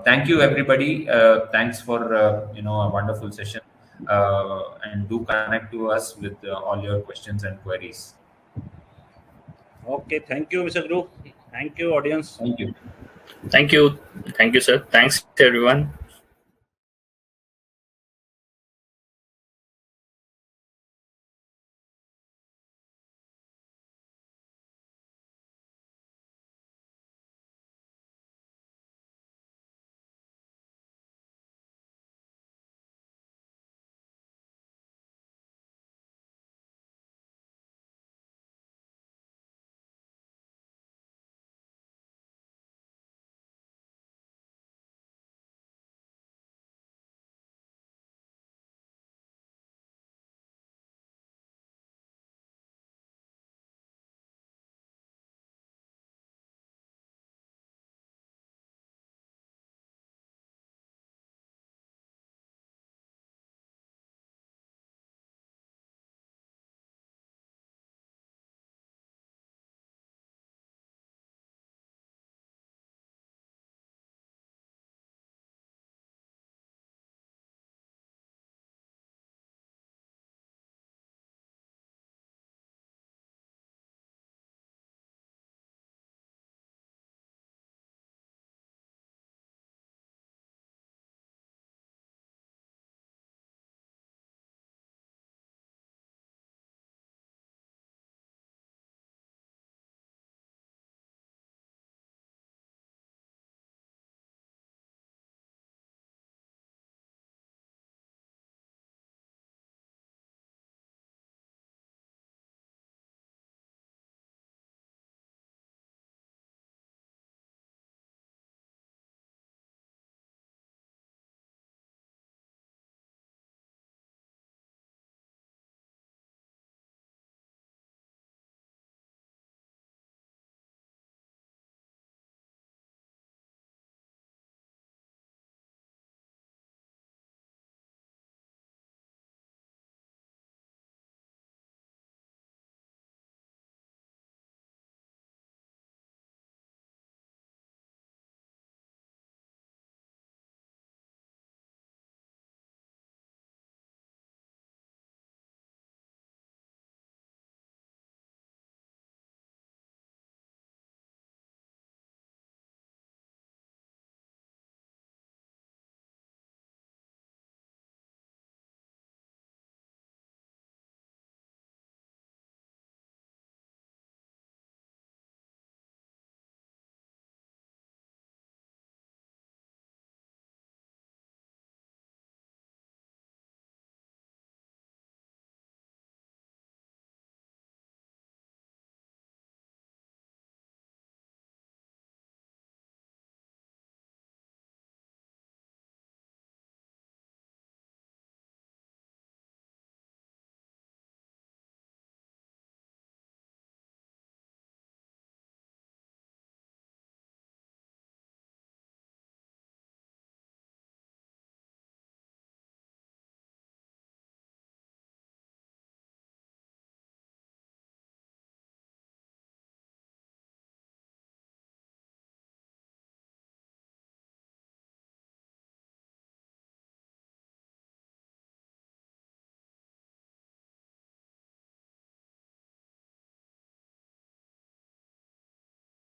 [SPEAKER 2] Thank you, everybody. Thanks for a wonderful session, and do connect to us with all your questions and queries.
[SPEAKER 3] Okay, thank you, Mr. Group. Thank you, audience.
[SPEAKER 2] Thank you.
[SPEAKER 1] Thank you, sir. Thanks everyone.